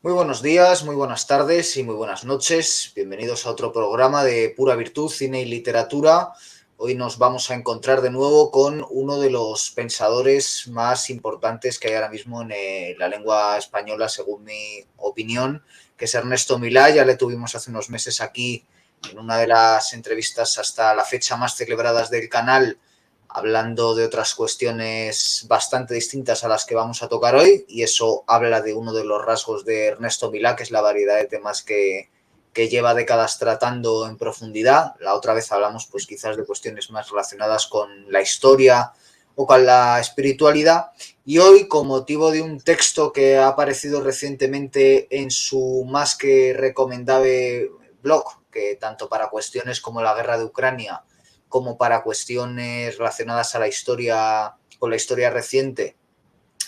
Muy buenos días, muy buenas tardes y muy buenas noches. Bienvenidos a otro programa de Pura Virtud, Cine y Literatura. Hoy nos vamos a encontrar de nuevo con uno de los pensadores más importantes que hay ahora mismo en la lengua española, según mi opinión, que es Ernesto Milá. Ya le tuvimos hace unos meses aquí en una de las entrevistas hasta la fecha más celebradas del canal, hablando de otras cuestiones bastante distintas a las que vamos a tocar hoy, y eso habla de uno de los rasgos de Ernesto Milá, que es la variedad de temas que lleva décadas tratando en profundidad. La otra vez hablamos pues quizás de cuestiones más relacionadas con la historia o con la espiritualidad, y hoy, con motivo de un texto que ha aparecido recientemente en su más que recomendable blog, que tanto para cuestiones como la guerra de Ucrania como para cuestiones relacionadas a la historia, con la historia reciente,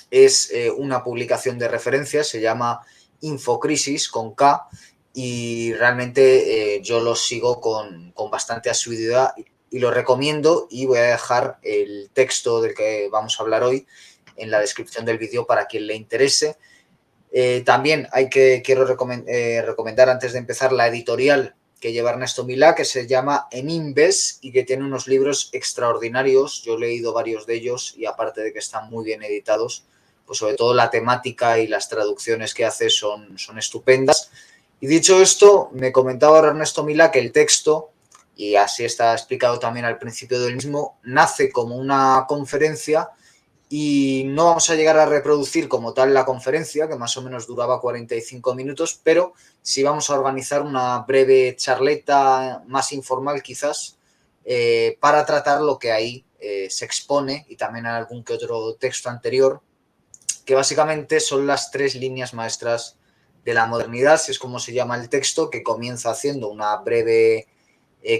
es una publicación de referencia, se llama Infocrisis con K, y realmente yo lo sigo con bastante asiduidad y lo recomiendo, y voy a dejar el texto del que vamos a hablar hoy en la descripción del vídeo para quien le interese. También quiero recomendar antes de empezar la editorial que lleva Ernesto Milá, que se llama Enimbes y que tiene unos libros extraordinarios. Yo he leído varios de ellos y aparte de que están muy bien editados, pues sobre todo la temática y las traducciones que hace son estupendas. Y dicho esto, me comentaba Ernesto Milá que el texto, y así está explicado también al principio del mismo, nace como una conferencia, y no vamos a llegar a reproducir como tal la conferencia, que más o menos duraba 45 minutos, pero sí vamos a organizar una breve charleta más informal quizás, para tratar lo que ahí se expone, y también algún que otro texto anterior, que básicamente son las tres líneas maestras de la modernidad, si es como se llama el texto, que comienza haciendo una breve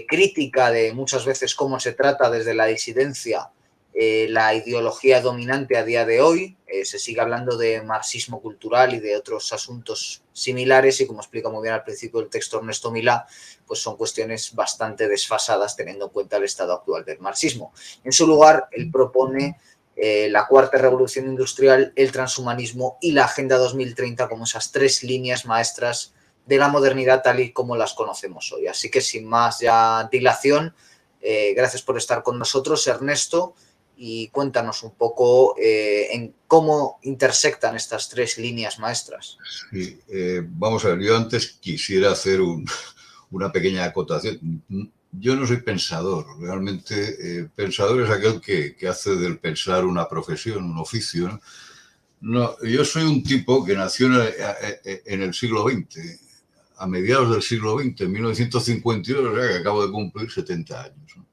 crítica de muchas veces cómo se trata desde la disidencia la ideología dominante a día de hoy. Se sigue hablando de marxismo cultural y de otros asuntos similares, y como explica muy bien al principio el texto Ernesto Milá, pues son cuestiones bastante desfasadas teniendo en cuenta el estado actual del marxismo. En su lugar, él propone la cuarta revolución industrial, el transhumanismo y la Agenda 2030 como esas tres líneas maestras de la modernidad tal y como las conocemos hoy. Así que sin más ya dilación, gracias por estar con nosotros, Ernesto, y cuéntanos un poco en cómo intersectan estas tres líneas maestras. Sí, vamos a ver, yo antes quisiera hacer una pequeña acotación. Yo no soy pensador, realmente pensador es aquel que hace del pensar una profesión, un oficio, ¿no? No, yo soy un tipo que nació en el siglo XX, a mediados del siglo XX, en 1952, o sea que acabo de cumplir 70 años, ¿no?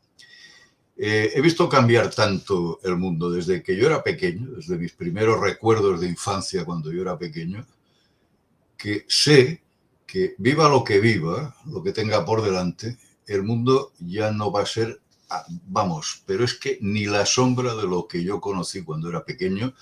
He visto cambiar tanto el mundo desde que yo era pequeño, desde mis primeros recuerdos de infancia cuando yo era pequeño, que sé que viva lo que tenga por delante, el mundo ya no va a ser, vamos, pero es que ni la sombra de lo que yo conocí cuando era pequeño,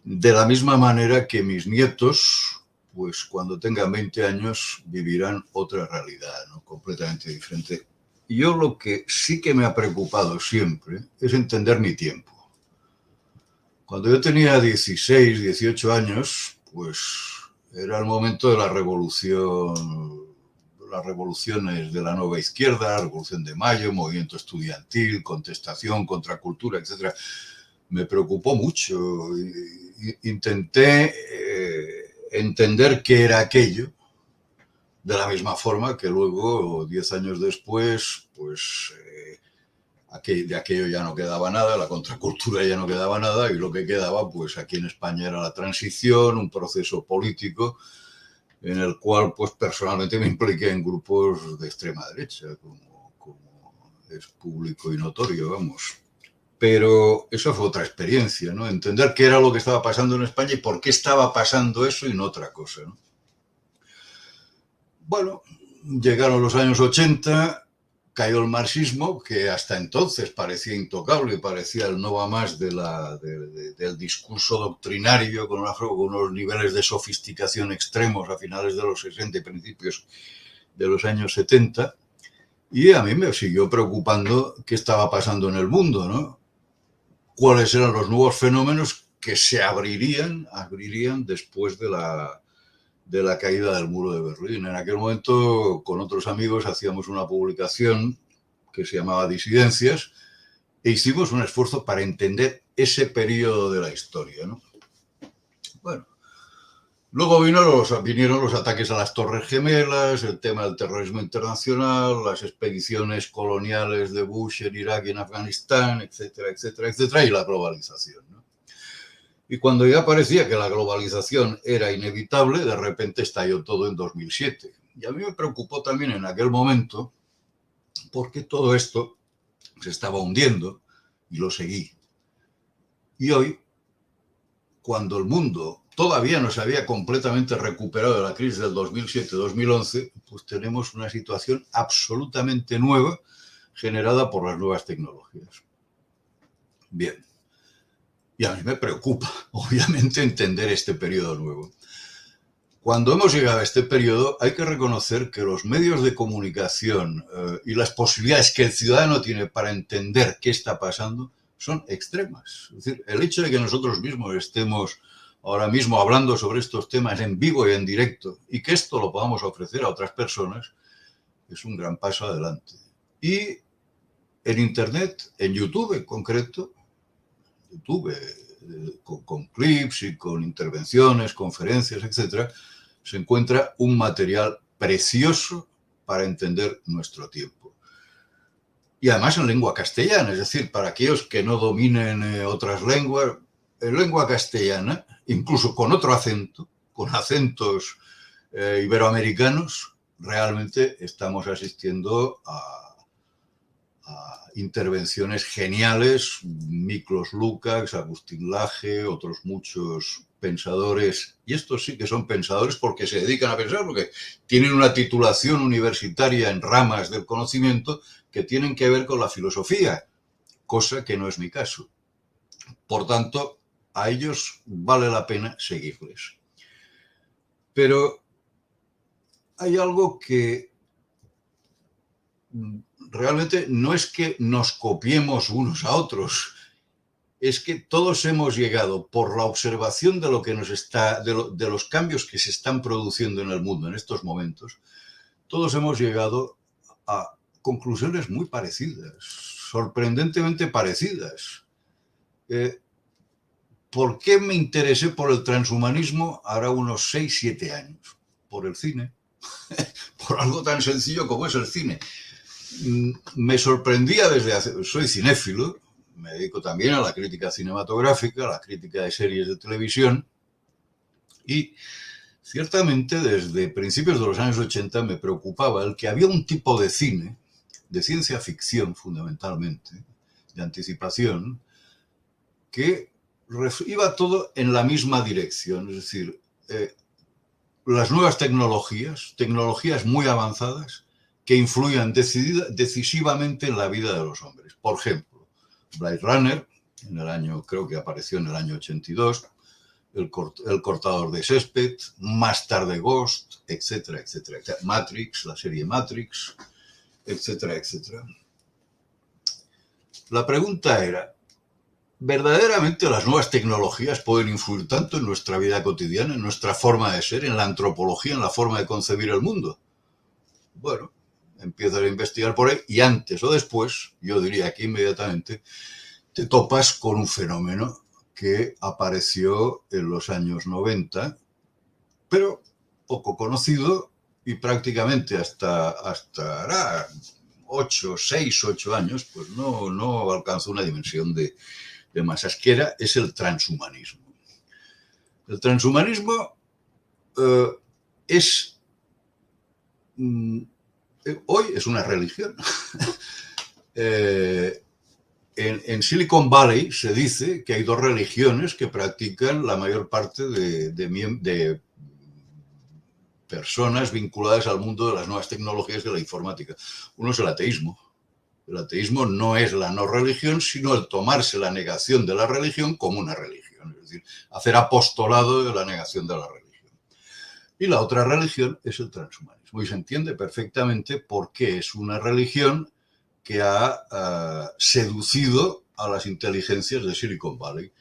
de la misma manera que mis nietos, pues cuando tengan 20 años, vivirán otra realidad, ¿no? Completamente diferente. Y yo lo que sí que me ha preocupado siempre es entender mi tiempo. Cuando yo tenía 16, 18 años, pues era el momento de la revolución, las revoluciones de la nueva izquierda, la Revolución de Mayo, movimiento estudiantil, contestación, contracultura, etcétera. Me preocupó mucho. Intenté entender qué era aquello, de la misma forma que luego, 10 años después, pues de aquello ya no quedaba nada, la contracultura ya no quedaba nada, y lo que quedaba, pues aquí en España era la transición, un proceso político en el cual, pues personalmente me impliqué en grupos de extrema derecha, como es público y notorio, vamos. Pero eso fue otra experiencia, ¿no? Entender qué era lo que estaba pasando en España y por qué estaba pasando eso y no otra cosa, ¿no? Bueno, llegaron los años 80, cayó el marxismo, que hasta entonces parecía intocable, parecía el no va más del discurso doctrinario con unos niveles de sofisticación extremos a finales de los 60 y principios de los años 70. Y a mí me siguió preocupando qué estaba pasando en el mundo, ¿no? Cuáles eran los nuevos fenómenos que se abrirían después de la caída del muro de Berlín. En aquel momento, con otros amigos, hacíamos una publicación que se llamaba Disidencias e hicimos un esfuerzo para entender ese periodo de la historia, ¿no? Bueno, luego vinieron los ataques a las Torres Gemelas, el tema del terrorismo internacional, las expediciones coloniales de Bush en Irak y en Afganistán, etcétera, etcétera, etcétera, y la globalización, ¿no? Y cuando ya parecía que la globalización era inevitable, de repente estalló todo en 2007. Y a mí me preocupó también en aquel momento porque todo esto se estaba hundiendo y lo seguí. Y hoy, cuando el mundo todavía no se había completamente recuperado de la crisis del 2007-2011, pues tenemos una situación absolutamente nueva generada por las nuevas tecnologías. Bien. Y a mí me preocupa, obviamente, entender este periodo nuevo. Cuando hemos llegado a este periodo, hay que reconocer que los medios de comunicación y las posibilidades que el ciudadano tiene para entender qué está pasando son extremas. Es decir, el hecho de que nosotros mismos estemos ahora mismo hablando sobre estos temas en vivo y en directo y que esto lo podamos ofrecer a otras personas es un gran paso adelante. Y en Internet, en YouTube en concreto, YouTube con clips y con intervenciones, conferencias, etcétera, se encuentra un material precioso para entender nuestro tiempo. Y además en lengua castellana, es decir, para aquellos que no dominen otras lenguas, en lengua castellana, incluso con otro acento, con acentos iberoamericanos, realmente estamos asistiendo a intervenciones geniales, Miklos Lukács, Agustín Laje, otros muchos pensadores, y estos sí que son pensadores porque se dedican a pensar, porque tienen una titulación universitaria en ramas del conocimiento que tienen que ver con la filosofía, cosa que no es mi caso. Por tanto, a ellos vale la pena seguirles. Pero hay algo que realmente no es que nos copiemos unos a otros, es que todos hemos llegado por la observación de lo que nos está, de los cambios que se están produciendo en el mundo en estos momentos, todos hemos llegado a conclusiones muy parecidas, sorprendentemente parecidas. ¿Por qué me interesé por el transhumanismo ahora unos 6-7 años? Por el cine, por algo tan sencillo como es el cine. Me sorprendía desde hace... Soy cinéfilo, me dedico también a la crítica cinematográfica, a la crítica de series de televisión, y ciertamente desde principios de los años 80 me preocupaba el que había un tipo de cine, de ciencia ficción fundamentalmente, de anticipación, que iba todo en la misma dirección, es decir, las nuevas tecnologías muy avanzadas, que influyan decisivamente en la vida de los hombres. Por ejemplo, Blade Runner, en el año, creo que apareció en el año 82, el cortador de césped, más tarde Ghost, etcétera, etcétera, etcétera. Matrix, la serie Matrix, etcétera, etcétera. La pregunta era, ¿verdaderamente las nuevas tecnologías pueden influir tanto en nuestra vida cotidiana, en nuestra forma de ser, en la antropología, en la forma de concebir el mundo? Bueno, empiezas a investigar por ahí y antes o después, yo diría que inmediatamente, te topas con un fenómeno que apareció en los años 90, pero poco conocido y prácticamente hasta 6-8 años, pues no alcanzó una dimensión de masas, que es el transhumanismo. El transhumanismo es... hoy es una religión. En Silicon Valley se dice que hay dos religiones que practican la mayor parte de personas vinculadas al mundo de las nuevas tecnologías de la informática. Uno es el ateísmo. El ateísmo no es la no religión, sino el tomarse la negación de la religión como una religión. Es decir, hacer apostolado de la negación de la religión. Y la otra religión es el transhumanismo. Y se entiende perfectamente por qué es una religión que ha seducido a las inteligencias de Silicon Valley.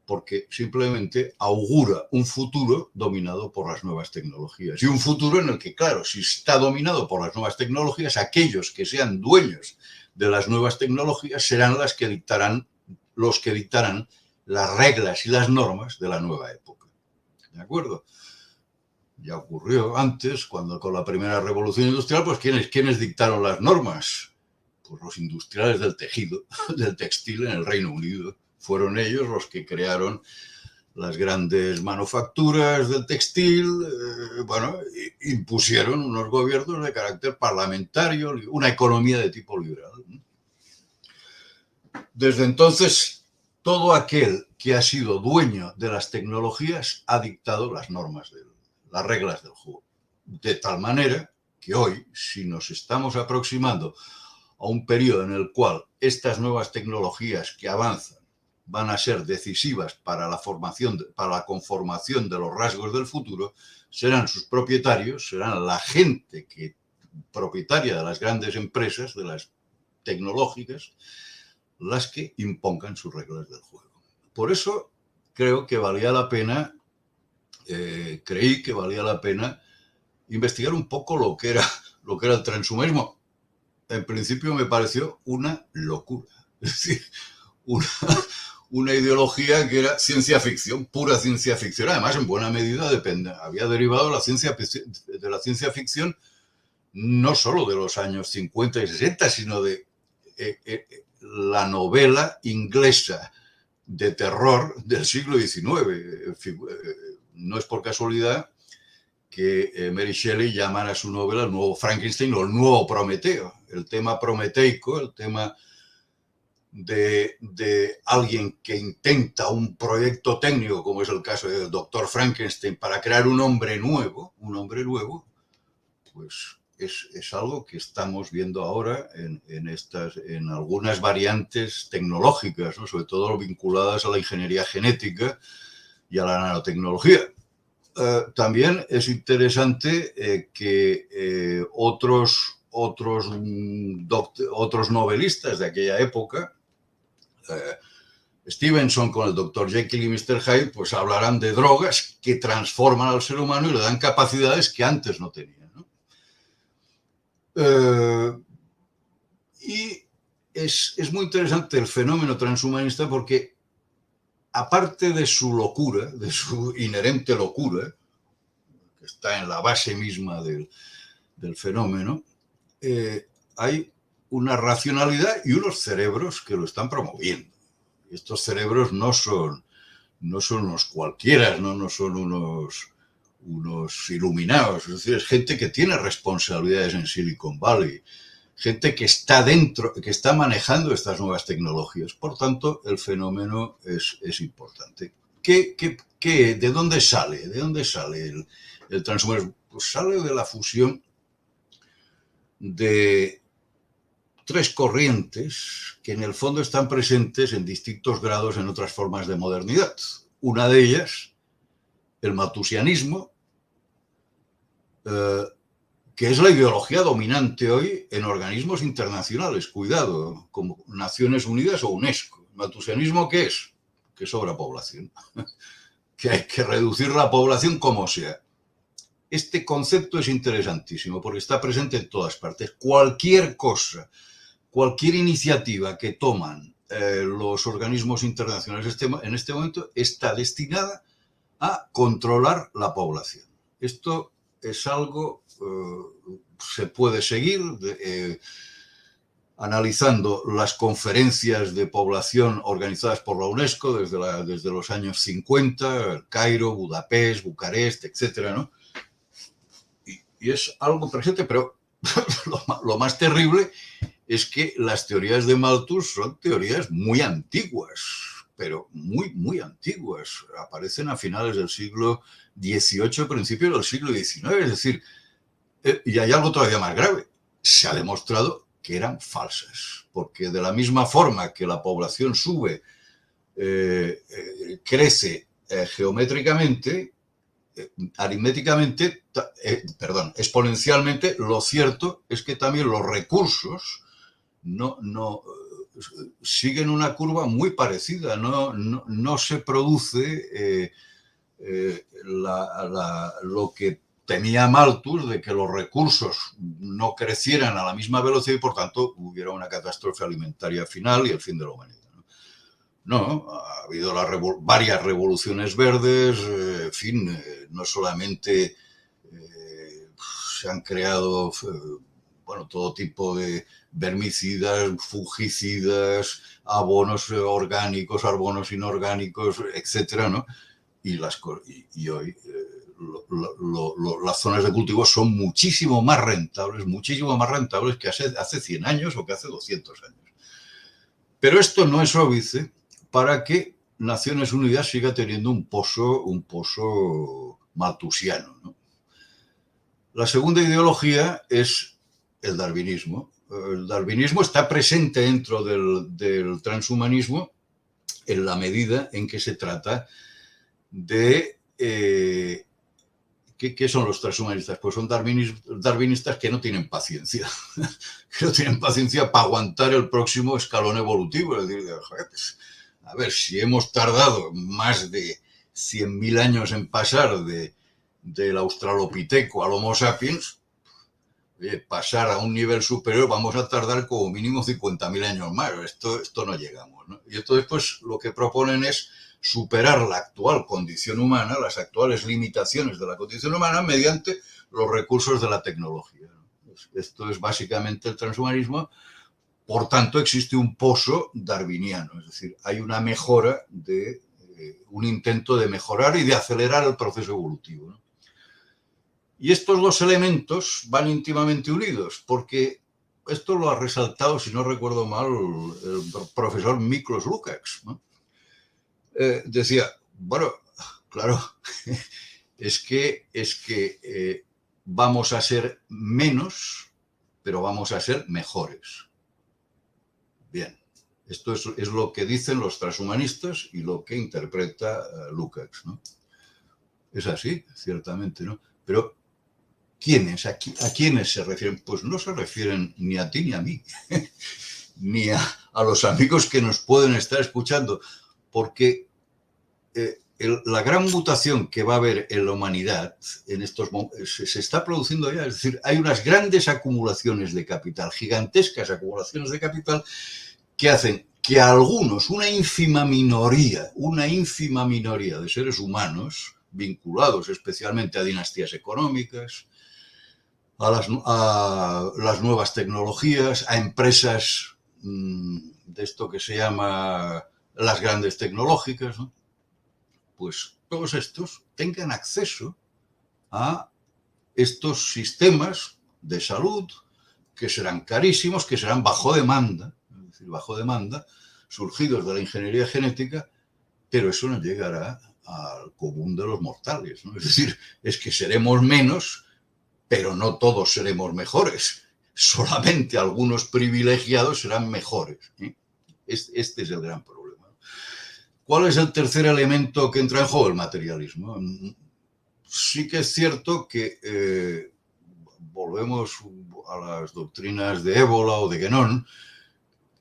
porque simplemente augura un futuro dominado por las nuevas tecnologías. Y un futuro en el que, claro, si está dominado por las nuevas tecnologías, aquellos que sean dueños de las nuevas tecnologías serán los que dictarán las reglas y las normas de la nueva época. ¿De acuerdo? Ya ocurrió antes, cuando con la primera revolución industrial, pues ¿quiénes dictaron las normas? Pues los industriales del tejido, del textil en el Reino Unido. Fueron ellos los que crearon las grandes manufacturas del textil, impusieron unos gobiernos de carácter parlamentario, una economía de tipo liberal. Desde entonces, todo aquel que ha sido dueño de las tecnologías ha dictado las normas, las reglas del juego. De tal manera que hoy, si nos estamos aproximando a un periodo en el cual estas nuevas tecnologías que avanzan van a ser decisivas para la conformación de los rasgos del futuro, serán sus propietarios, serán la gente propietaria de las grandes empresas, de las tecnológicas, las que impongan sus reglas del juego. Por eso creo que valía la pena, creí que valía la pena investigar un poco lo que era el transhumanismo. En principio me pareció una locura. Es decir, una ideología que era ciencia ficción, pura ciencia ficción. Además, en buena medida había derivado de la ciencia ficción no solo de los años 50 y 60, sino de la novela inglesa de terror del siglo XIX. No es por casualidad que Mary Shelley llamara a su novela el nuevo Frankenstein o el nuevo Prometeo. El tema prometeico, el tema de alguien que intenta un proyecto técnico, como es el caso del doctor Frankenstein, para crear un hombre nuevo, pues es algo que estamos viendo ahora en algunas variantes tecnológicas, ¿no? Sobre todo vinculadas a la ingeniería genética y a la nanotecnología. También es interesante que otros novelistas de aquella época, Stevenson con el Dr. Jekyll y Mr. Hyde, pues hablarán de drogas que transforman al ser humano y le dan capacidades que antes no tenía, ¿no? Y es muy interesante el fenómeno transhumanista porque, aparte de su locura, de su inherente locura, que está en la base misma del fenómeno, hay una racionalidad y unos cerebros que lo están promoviendo. Y estos cerebros no son unos cualquiera, no son unos iluminados. Es decir, es gente que tiene responsabilidades en Silicon Valley, gente que está dentro, que está manejando estas nuevas tecnologías. Por tanto, el fenómeno es importante. ¿De dónde sale? ¿De dónde sale el transhumanismo? Pues sale de la fusión de tres corrientes que en el fondo están presentes en distintos grados en otras formas de modernidad. Una de ellas, el malthusianismo, que es la ideología dominante hoy en organismos internacionales, cuidado, como Naciones Unidas o UNESCO. ¿El malthusianismo qué es? Que sobra población, que hay que reducir la población como sea. Este concepto es interesantísimo porque está presente en todas partes. Cualquier cosa, cualquier iniciativa que toman los organismos internacionales en este momento está destinada a controlar la población. Esto es algo se puede seguir analizando las conferencias de población organizadas por la UNESCO desde los años 50, Cairo, Budapest, Bucarest, etcétera, ¿no? Y es algo presente, pero lo más terrible es que las teorías de Malthus son teorías muy antiguas, pero muy, muy antiguas. Aparecen a finales del siglo XVIII, principios del siglo XIX. Es decir, y hay algo todavía más grave. Se ha demostrado que eran falsas, porque de la misma forma que la población sube, crece geométricamente, exponencialmente, lo cierto es que también los recursos siguen una curva muy parecida. No se produce lo que temía Malthus, de que los recursos no crecieran a la misma velocidad y por tanto hubiera una catástrofe alimentaria final y el fin de la humanidad. No, ha habido varias revoluciones verdes, en fin, no solamente se han creado todo tipo de vermicidas, fungicidas, abonos orgánicos, abonos inorgánicos, etcétera, ¿no? Y hoy las zonas de cultivo son muchísimo más rentables que hace 100 años o que hace 200 años. Pero esto no es óbice para que Naciones Unidas siga teniendo un pozo malthusiano, ¿no? La segunda ideología es el darwinismo. El darwinismo está presente dentro del transhumanismo en la medida en que se trata de... ¿Qué son los transhumanistas? Pues son darwinistas que no tienen paciencia. Que no tienen paciencia para aguantar el próximo escalón evolutivo. Es decir, pues, a ver, si hemos tardado más de 100.000 años en pasar del Australopiteco al Homo sapiens, pasar a un nivel superior vamos a tardar como mínimo 50.000 años más. Esto no llegamos, ¿no? Y entonces, pues, lo que proponen es superar la actual condición humana, las actuales limitaciones de la condición humana, mediante los recursos de la tecnología. Esto es básicamente el transhumanismo. Por tanto, existe un pozo darwiniano, es decir, hay una mejora, un intento de mejorar y de acelerar el proceso evolutivo, ¿no? Y estos dos elementos van íntimamente unidos, porque esto lo ha resaltado, si no recuerdo mal, el profesor Miklos Lukács, ¿no? Decía, bueno, claro, es que vamos a ser menos, pero vamos a ser mejores. Bien, esto es lo que dicen los transhumanistas y lo que interpreta Lukács, ¿no? Es así, ciertamente, ¿no? Pero ¿quiénes? ¿A quiénes se refieren? Pues no se refieren ni a ti ni a mí, ni a los amigos que nos pueden estar escuchando, porque la gran mutación que va a haber en la humanidad en estos momentos se está produciendo ya. Es decir, hay unas grandes acumulaciones de capital, gigantescas acumulaciones de capital, que hacen que a algunos, una ínfima minoría de seres humanos, vinculados especialmente a dinastías económicas, a las nuevas tecnologías, a empresas de esto que se llama las grandes tecnológicas, ¿no? Pues todos estos tengan acceso a estos sistemas de salud que serán carísimos, que serán bajo demanda, es decir, bajo demanda, surgidos de la ingeniería genética, pero eso no llegará al común de los mortales, ¿no? Es decir, es que seremos menos, pero no todos seremos mejores. Solamente algunos privilegiados serán mejores, ¿eh? Este es el gran problema. ¿Cuál es el tercer elemento que entra en juego? El materialismo. Sí que es cierto que volvemos a las doctrinas de Ébola o de Guénon.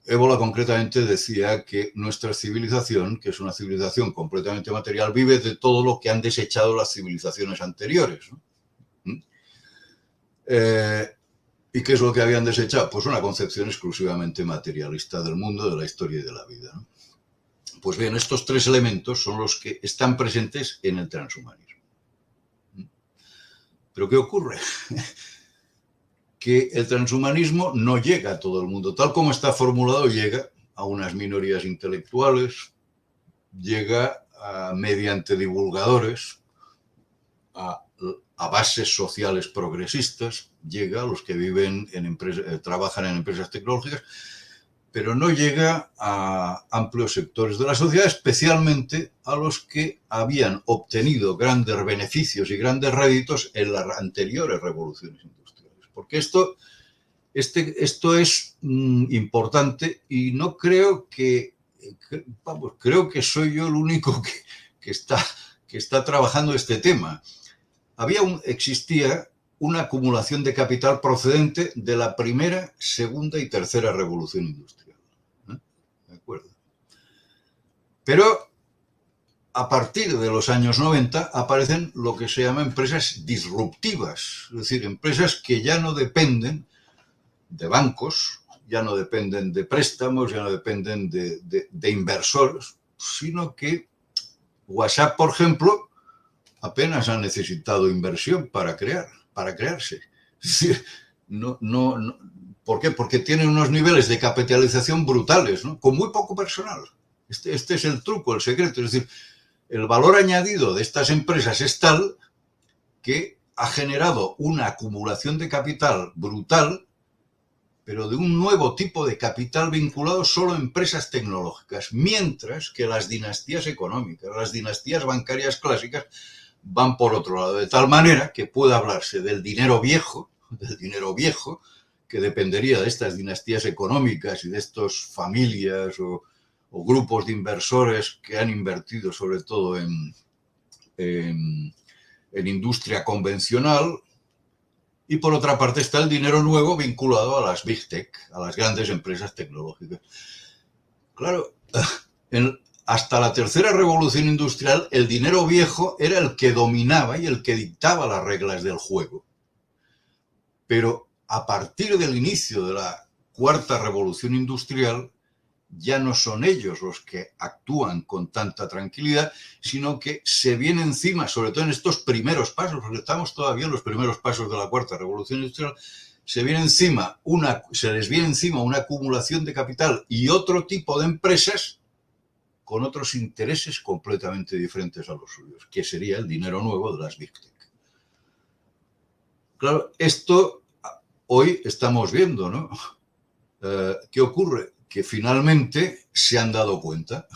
Ébola concretamente decía que nuestra civilización, que es una civilización completamente material, vive de todo lo que han desechado las civilizaciones anteriores, ¿no? ¿Y qué es lo que habían desechado? Pues una concepción exclusivamente materialista del mundo, de la historia y de la vida, ¿no? Pues bien, estos tres elementos son los que están presentes en el transhumanismo. ¿Pero qué ocurre? Que el transhumanismo no llega a todo el mundo. Tal como está formulado, llega a unas minorías intelectuales, llega mediante divulgadores, a bases sociales progresistas, llega a los que viven trabajan en empresas tecnológicas, pero no llega a amplios sectores de la sociedad, especialmente a los que habían obtenido grandes beneficios y grandes réditos en las anteriores revoluciones industriales. Porque esto es importante y no creo creo que soy yo el único que está trabajando este tema. Existía una acumulación de capital procedente de la primera, segunda y tercera revolución industrial, ¿eh? ¿de acuerdo? Pero a partir de los años 90 aparecen lo que se llama empresas disruptivas, es decir, empresas que ya no dependen de bancos, ya no dependen de préstamos, ya no dependen de inversores, sino que WhatsApp, por ejemplo, apenas ha necesitado inversión para crearse. Es decir, no, ¿por qué? Porque tienen unos niveles de capitalización brutales, ¿no? Con muy poco personal. Este es el truco, el secreto. Es decir, el valor añadido de estas empresas es tal que ha generado una acumulación de capital brutal, pero de un nuevo tipo de capital vinculado solo a empresas tecnológicas, mientras que las dinastías económicas, las dinastías bancarias clásicas van por otro lado, de tal manera que puede hablarse del dinero viejo, que dependería de estas dinastías económicas y de estas familias o grupos de inversores que han invertido sobre todo en industria convencional. Y por otra parte está el dinero nuevo vinculado a las Big Tech, a las grandes empresas tecnológicas. Claro, hasta la tercera revolución industrial, el dinero viejo era el que dominaba y el que dictaba las reglas del juego. Pero a partir del inicio de la cuarta revolución industrial, ya no son ellos los que actúan con tanta tranquilidad, sino que se viene encima, sobre todo en estos primeros pasos, porque estamos todavía en los primeros pasos de la cuarta revolución industrial, se les viene encima una acumulación de capital y otro tipo de empresas con otros intereses completamente diferentes a los suyos, que sería el dinero nuevo de las Big Tech. Claro, esto hoy estamos viendo, ¿no? ¿Qué ocurre? Que finalmente se han dado cuenta.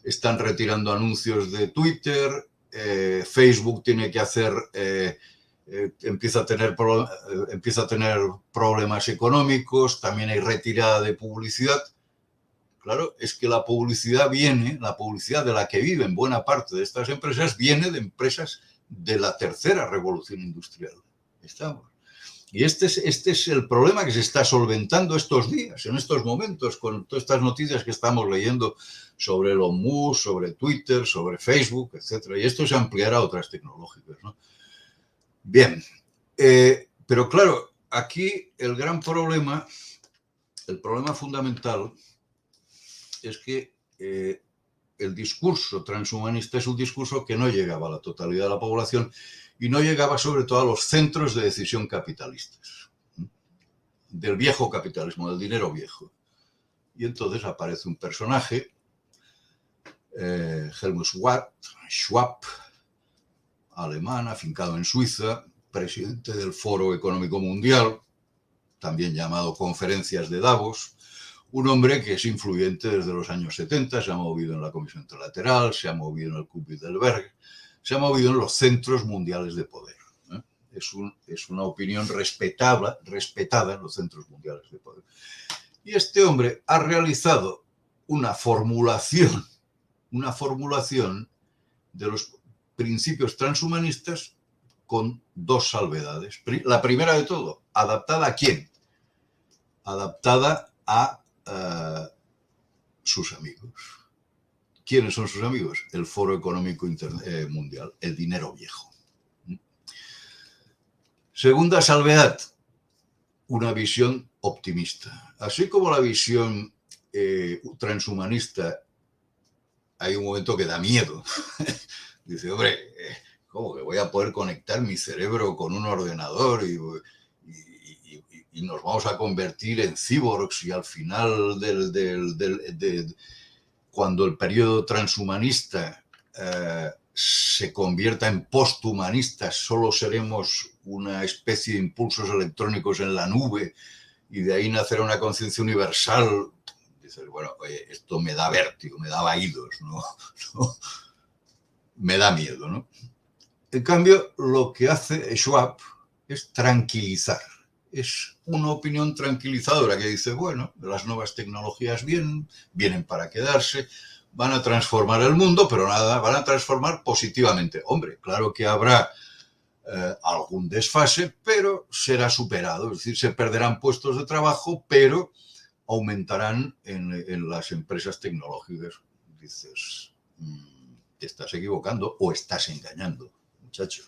Están retirando anuncios de Twitter, Facebook tiene que hacer, empieza a tener problemas económicos, también hay retirada de publicidad. Claro, es que la publicidad de la que viven buena parte de estas empresas, viene de empresas de la tercera revolución industrial. Estamos. Y este es el problema que se está solventando estos días, en estos momentos, con todas estas noticias que estamos leyendo sobre Elon Musk, sobre Twitter, sobre Facebook, etc. Y esto se ampliará a otras tecnológicas, ¿no? Bien, pero claro, aquí el gran problema, el problema fundamental, es que el discurso transhumanista es un discurso que no llegaba a la totalidad de la población y no llegaba sobre todo a los centros de decisión capitalistas, del viejo capitalismo, del dinero viejo. Y entonces aparece un personaje, Helmut Schwab, alemán, afincado en Suiza, presidente del Foro Económico Mundial, también llamado Conferencias de Davos, un hombre que es influyente desde los años 70, se ha movido en la Comisión Trilateral, se ha movido en el Club Bilderberg, se ha movido en los centros mundiales de poder. Es una opinión respetada en los centros mundiales de poder. Y este hombre ha realizado una formulación de los principios transhumanistas con dos salvedades. La primera de todo, ¿adaptada a quién? Adaptada a sus amigos. ¿Quiénes son sus amigos? El Foro Económico Mundial, el dinero viejo. Segunda salvedad, una visión optimista. Así como la visión transhumanista, hay un momento que da miedo. Dice, hombre, ¿cómo que voy a poder conectar mi cerebro con un ordenador y nos vamos a convertir en cyborgs y al final cuando el periodo transhumanista se convierta en posthumanista, solo seremos una especie de impulsos electrónicos en la nube y de ahí nacerá una conciencia universal? Dices, bueno, oye, esto me da vértigo, me da vaídos, ¿no? Me da miedo, ¿no? En cambio, lo que hace Schwab es tranquilizar. Es una opinión tranquilizadora que dice, bueno, las nuevas tecnologías vienen para quedarse, van a transformar el mundo, pero nada, van a transformar positivamente. Hombre, claro que habrá algún desfase, pero será superado. Es decir, se perderán puestos de trabajo, pero aumentarán en las empresas tecnológicas. Dices, te estás equivocando o estás engañando, muchacho.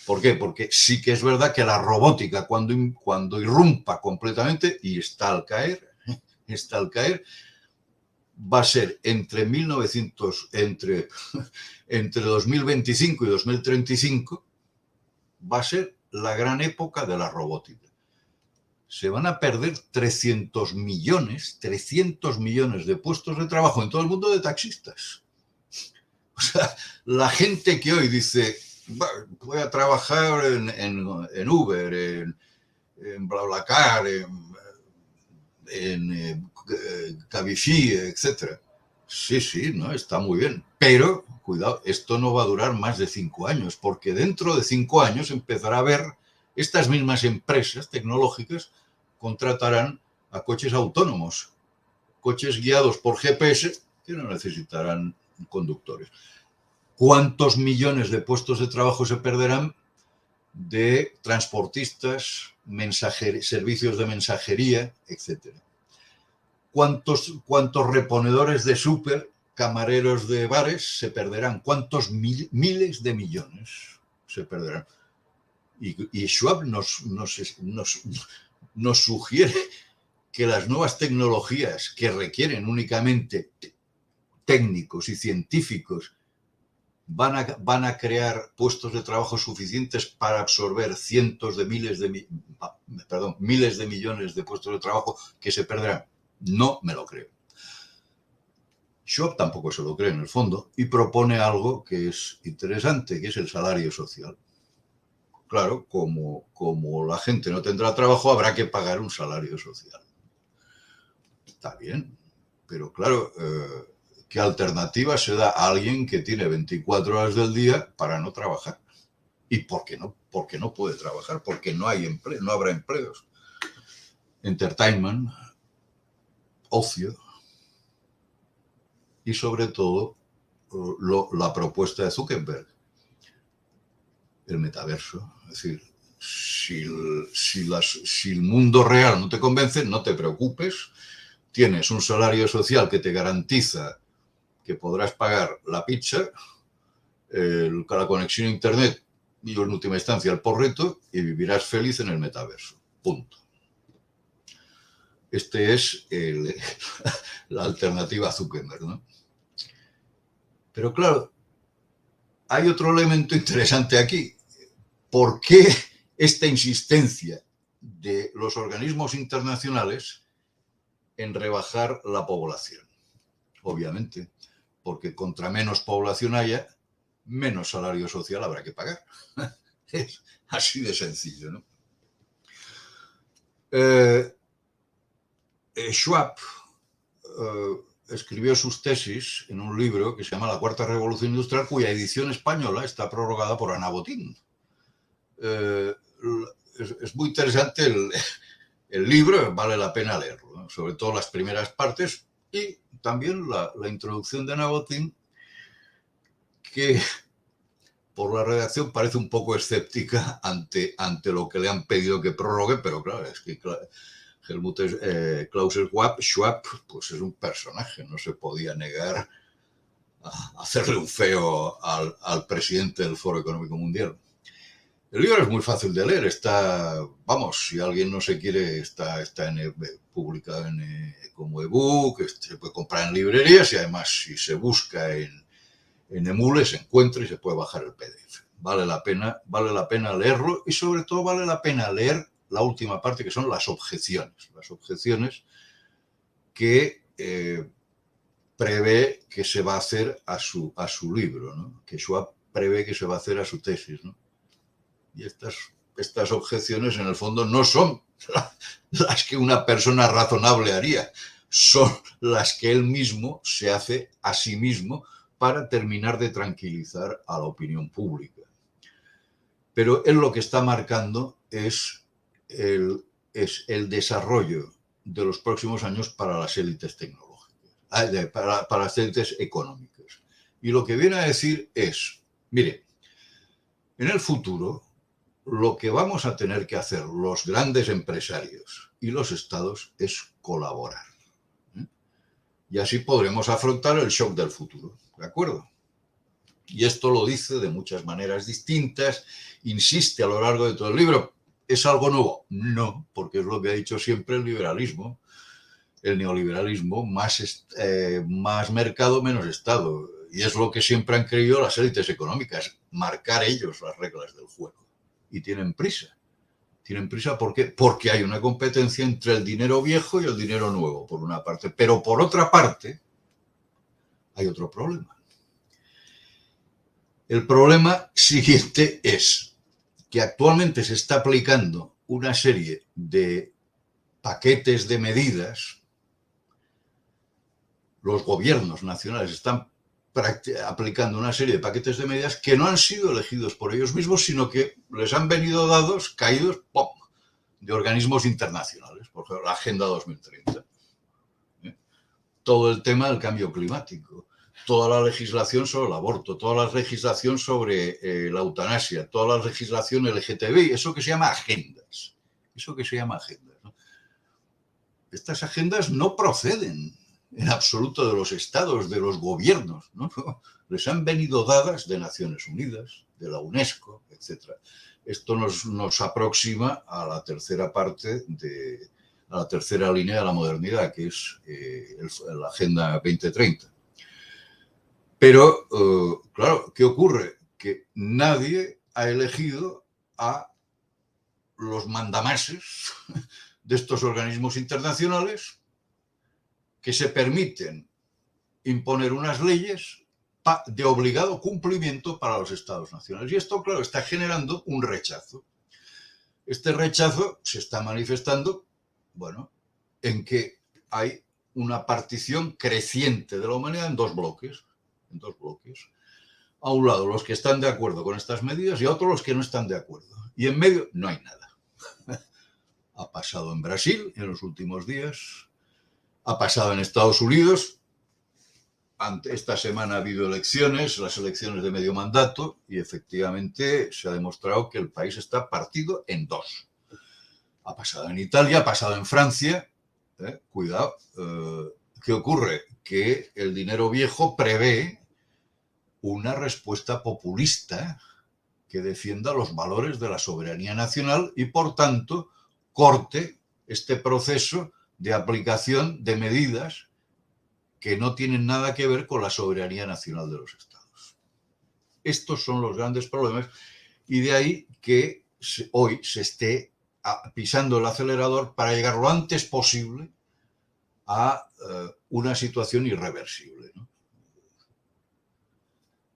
¿Por qué? Porque sí que es verdad que la robótica, cuando irrumpa completamente, y está al caer, va a ser entre 2025 y 2035, va a ser la gran época de la robótica. Se van a perder 300 millones de puestos de trabajo en todo el mundo de taxistas. O sea, la gente que hoy dice, voy a trabajar en Uber, en BlaBlaCar, en Cabify, etc. Sí, ¿no? Está muy bien. Pero, cuidado, esto no va a durar más de 5 años, porque dentro de 5 años empezará a haber estas mismas empresas tecnológicas contratarán a coches autónomos, coches guiados por GPS que no necesitarán conductores. ¿Cuántos millones de puestos de trabajo se perderán de transportistas, servicios de mensajería, etcétera? ¿Cuántos reponedores de súper, camareros de bares se perderán? ¿Cuántos miles de millones se perderán? Y Schwab nos sugiere que las nuevas tecnologías que requieren únicamente técnicos y científicos van a crear puestos de trabajo suficientes para absorber miles de millones de puestos de trabajo que se perderán. No me lo creo. Schwab tampoco se lo cree en el fondo y propone algo que es interesante, que es el salario social. Claro, como la gente no tendrá trabajo, habrá que pagar un salario social. Está bien, pero claro, ¿qué alternativa se da a alguien que tiene 24 horas del día para no trabajar? ¿Y por qué no? Porque no puede trabajar, porque no hay empleo, no habrá empleos. Entertainment, ocio y sobre todo la propuesta de Zuckerberg, el metaverso. Es decir, si el mundo real no te convence, no te preocupes. Tienes un salario social que te garantiza que podrás pagar la pizza, la conexión a internet y en última instancia el porrito y vivirás feliz en el metaverso. Punto. Este es la alternativa a Zuckerberg, ¿no? Pero claro, hay otro elemento interesante aquí. ¿Por qué esta insistencia de los organismos internacionales en rebajar la población? Obviamente, porque contra menos población haya, menos salario social habrá que pagar. Es así de sencillo, ¿no? Schwab escribió sus tesis en un libro que se llama La Cuarta Revolución Industrial, cuya edición española está prorrogada por Ana Botín. Es muy interesante el libro, vale la pena leerlo, ¿no? Sobre todo las primeras partes y también la introducción de Ana Botín, que por la redacción parece un poco escéptica ante lo que le han pedido que prorrogue, pero claro, es que Helmut Klaus Schwab pues es un personaje, no se podía negar a hacerle un feo al presidente del Foro Económico Mundial. El libro es muy fácil de leer, si alguien no se quiere, está publicado como ebook, se puede comprar en librerías y además si se busca en Emule se encuentra y se puede bajar el PDF. Vale la pena leerlo y sobre todo vale la pena leer la última parte, que son las objeciones. Las objeciones que prevé que se va a hacer a su libro, ¿no? Que Schwab prevé que se va a hacer a su tesis, ¿no? Y estas objeciones en el fondo no son las que una persona razonable haría, son las que él mismo se hace a sí mismo para terminar de tranquilizar a la opinión pública. Pero él lo que está marcando es el desarrollo de los próximos años para las élites tecnológicas, para las élites económicas. Y lo que viene a decir es, mire, en el futuro lo que vamos a tener que hacer los grandes empresarios y los estados es colaborar. y así podremos afrontar el shock del futuro, ¿de acuerdo? Y esto lo dice de muchas maneras distintas, insiste a lo largo de todo el libro. ¿Es algo nuevo? No, porque es lo que ha dicho siempre el liberalismo, el neoliberalismo, más mercado, menos Estado. Y es lo que siempre han creído las élites económicas, marcar ellos las reglas del juego. Y tienen prisa. Tienen prisa ¿por qué? Porque hay una competencia entre el dinero viejo y el dinero nuevo, por una parte. Pero por otra parte, hay otro problema. El problema siguiente es que actualmente se está aplicando una serie de paquetes de medidas. Los gobiernos nacionales están aplicando una serie de paquetes de medidas que no han sido elegidos por ellos mismos, sino que les han venido dados, caídos, ¡pum!, de organismos internacionales. Por ejemplo, la Agenda 2030. Todo el tema del cambio climático. Toda la legislación sobre el aborto, toda la legislación sobre la eutanasia, toda la legislación LGTBI, eso que se llama agendas. Eso que se llama agendas, ¿no? Estas agendas no proceden en absoluto de los estados, de los gobiernos, ¿no? Les han venido dadas de Naciones Unidas, de la UNESCO, etc. Esto nos aproxima a la tercera parte a la tercera línea de la modernidad, que es la Agenda 2030. Pero, claro, ¿qué ocurre? Que nadie ha elegido a los mandamases de estos organismos internacionales que se permiten imponer unas leyes de obligado cumplimiento para los estados nacionales. Y esto, claro, está generando un rechazo. Este rechazo se está manifestando, bueno, en que hay una partición creciente de la humanidad en dos bloques. A un lado los que están de acuerdo con estas medidas y a otro los que no están de acuerdo. Y en medio no hay nada. Ha pasado en Brasil en los últimos días, ha pasado en Estados Unidos. Esta semana ha habido elecciones, las elecciones de medio mandato, y efectivamente se ha demostrado que el país está partido en dos. Ha pasado en Italia, ha pasado en Francia. Cuidado. ¿Qué ocurre? Que el dinero viejo prevé una respuesta populista que defienda los valores de la soberanía nacional y, por tanto, corte este proceso de aplicación de medidas que no tienen nada que ver con la soberanía nacional de los estados. Estos son los grandes problemas y de ahí que hoy se esté pisando el acelerador para llegar lo antes posible a una situación irreversible, ¿no?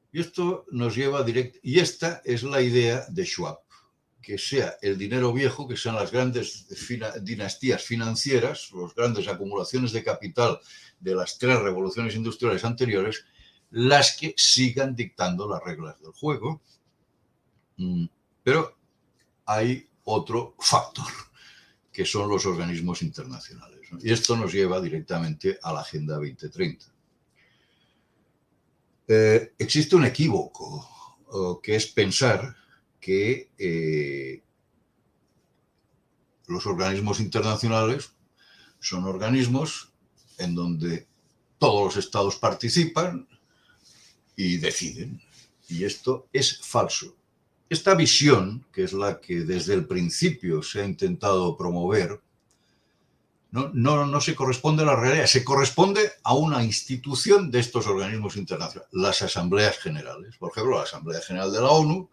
Y esto nos lleva directo, y esta es la idea de Schwab, que sea el dinero viejo, que sean las grandes dinastías financieras, las grandes acumulaciones de capital de las tres revoluciones industriales anteriores, las que sigan dictando las reglas del juego. Pero hay otro factor, que son los organismos internacionales, ¿no? Y esto nos lleva directamente a la Agenda 2030. Existe un equívoco, que es pensar que los organismos internacionales son organismos en donde todos los estados participan y deciden. Y esto es falso. Esta visión, que es la que desde el principio se ha intentado promover, no se corresponde a la realidad, se corresponde a una institución de estos organismos internacionales, las asambleas generales. Por ejemplo, la Asamblea General de la ONU,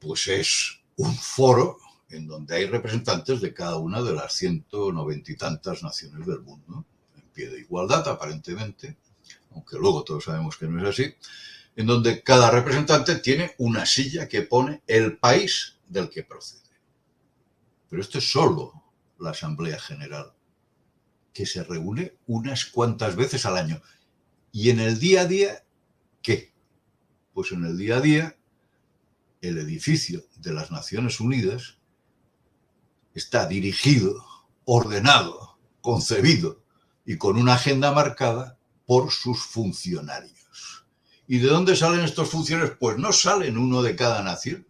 pues es un foro en donde hay representantes de cada una de las 190 y tantas naciones del mundo, en pie de igualdad aparentemente, aunque luego todos sabemos que no es así, en donde cada representante tiene una silla que pone el país del que procede. Pero esto es solo la Asamblea General, que se reúne unas cuantas veces al año. Y en el día a día, ¿qué? Pues en el día a día, el edificio de las Naciones Unidas está dirigido, ordenado, concebido y con una agenda marcada por sus funcionarios. ¿Y de dónde salen estos funcionarios? Pues no salen uno de cada nación,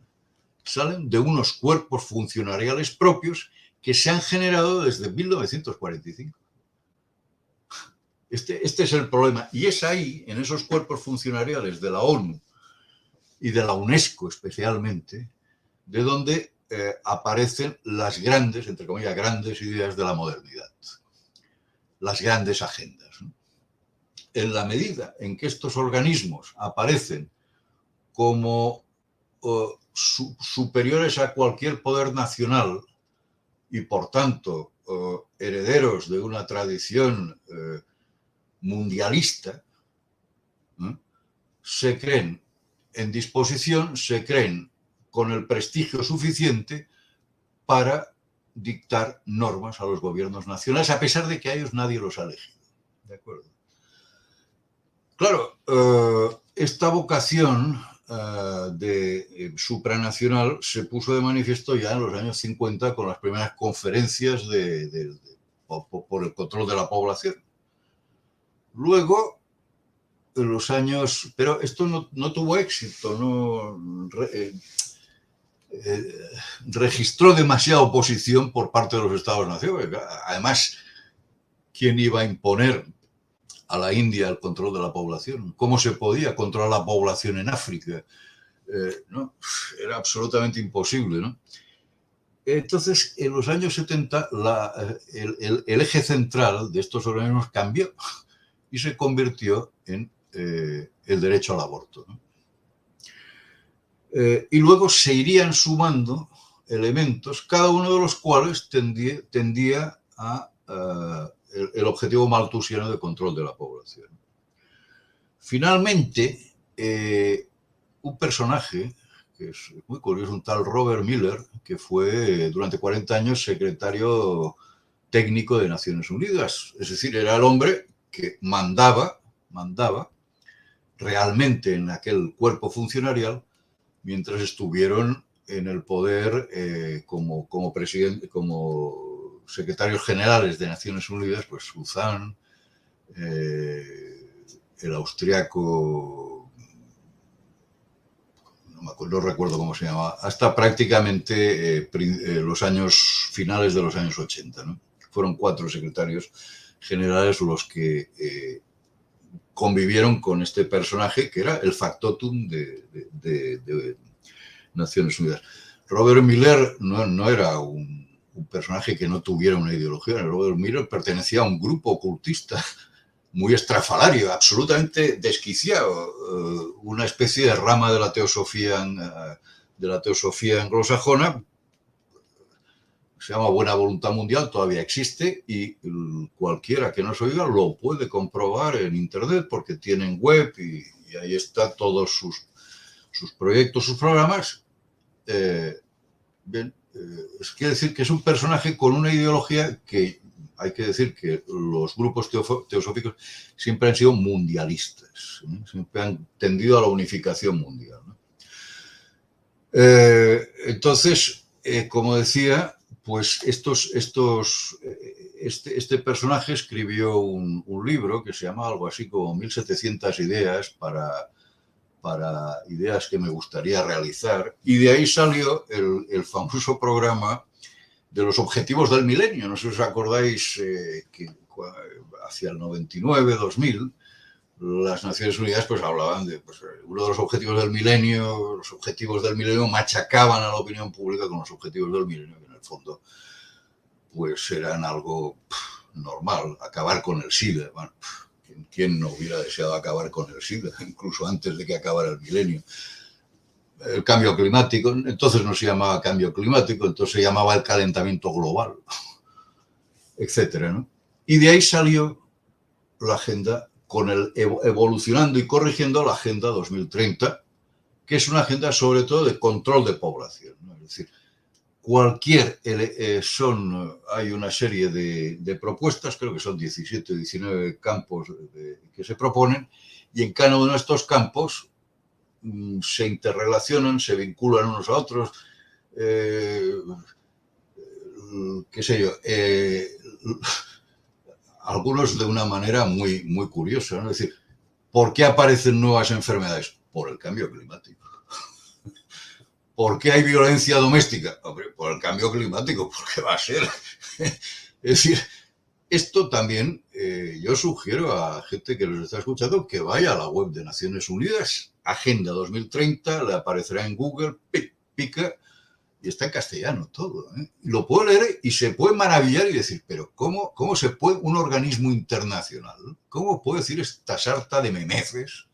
salen de unos cuerpos funcionariales propios que se han generado desde 1945. Este es el problema. Y es ahí, en esos cuerpos funcionariales de la ONU y de la UNESCO especialmente, de donde aparecen las grandes, entre comillas, grandes ideas de la modernidad, las grandes agendas. En la medida en que estos organismos aparecen como superiores a cualquier poder nacional y, por tanto, herederos de una tradición mundialista, se creen en disposición, se creen con el prestigio suficiente para dictar normas a los gobiernos nacionales, a pesar de que a ellos nadie los ha elegido. ¿De acuerdo? Claro, esta vocación supranacional se puso de manifiesto ya en los años 50 con las primeras conferencias por el control de la población. Luego, en los años... Pero esto no tuvo éxito, registró demasiada oposición por parte de los Estados-nación. Además, ¿quién iba a imponer a la India el control de la población? ¿Cómo se podía controlar la población en África? No, era absolutamente imposible, ¿no? Entonces, en los años 70, el eje central de estos organismos cambió y se convirtió en el derecho al aborto, ¿no? Y luego se irían sumando elementos, cada uno de los cuales tendía a el objetivo malthusiano de control de la población. Finalmente, un personaje que es muy curioso, un tal Robert Miller, que fue durante 40 años secretario técnico de Naciones Unidas. Es decir, era el hombre que mandaba realmente en aquel cuerpo funcionarial mientras estuvieron en el poder como presidente, como secretarios generales de Naciones Unidas, pues Suzanne, el austriaco, no recuerdo cómo se llamaba, hasta prácticamente los años finales de los años 80, ¿no? Fueron 4 secretarios generales los que convivieron con este personaje que era el factotum de Naciones Unidas. Robert Miller no era un personaje que no tuviera una ideología. Robert Miller pertenecía a un grupo ocultista muy estrafalario, absolutamente desquiciado, una especie de rama de la teosofía anglosajona. Se llama Buena Voluntad Mundial, todavía existe y cualquiera que nos oiga lo puede comprobar en internet porque tienen web y ahí está todos sus proyectos, sus programas. Quiere decir que es un personaje con una ideología que hay que decir que los grupos teosóficos siempre han sido mundialistas, ¿no? Siempre han tendido a la unificación mundial, ¿no? Entonces, como decía, pues este personaje escribió un libro que se llama algo así como 1700 ideas para ideas que me gustaría realizar, y de ahí salió el famoso programa de los objetivos del milenio. No sé si os acordáis que hacia el 99, 2000, las Naciones Unidas pues hablaban de uno de los objetivos del milenio. Los objetivos del milenio machacaban a la opinión pública con los objetivos del milenio, que en el fondo pues eran algo normal, acabar con el SIDA. Bueno, ¿quién no hubiera deseado acabar con el SIDA, incluso antes de que acabara el milenio? El cambio climático, entonces no se llamaba cambio climático, entonces se llamaba el calentamiento global, etcétera, ¿no? Y de ahí salió la agenda evolucionando y corrigiendo la Agenda 2030, que es una agenda sobre todo de control de población, ¿no? Es decir, hay una serie de propuestas, creo que son 17 o 19 campos que se proponen, y en cada uno de estos campos se interrelacionan, se vinculan unos a otros, qué sé yo, algunos de una manera muy, muy curiosa, ¿no? Es decir, ¿por qué aparecen nuevas enfermedades? Por el cambio climático. ¿Por qué hay violencia doméstica? Hombre, por el cambio climático, porque va a ser. Es decir, esto también yo sugiero a gente que los está escuchando que vaya a la web de Naciones Unidas, Agenda 2030, le aparecerá en Google, pica, y está en castellano todo, ¿eh? Lo puedo leer y se puede maravillar y decir, pero ¿cómo se puede un organismo internacional, cómo puede decir esta sarta de memeces,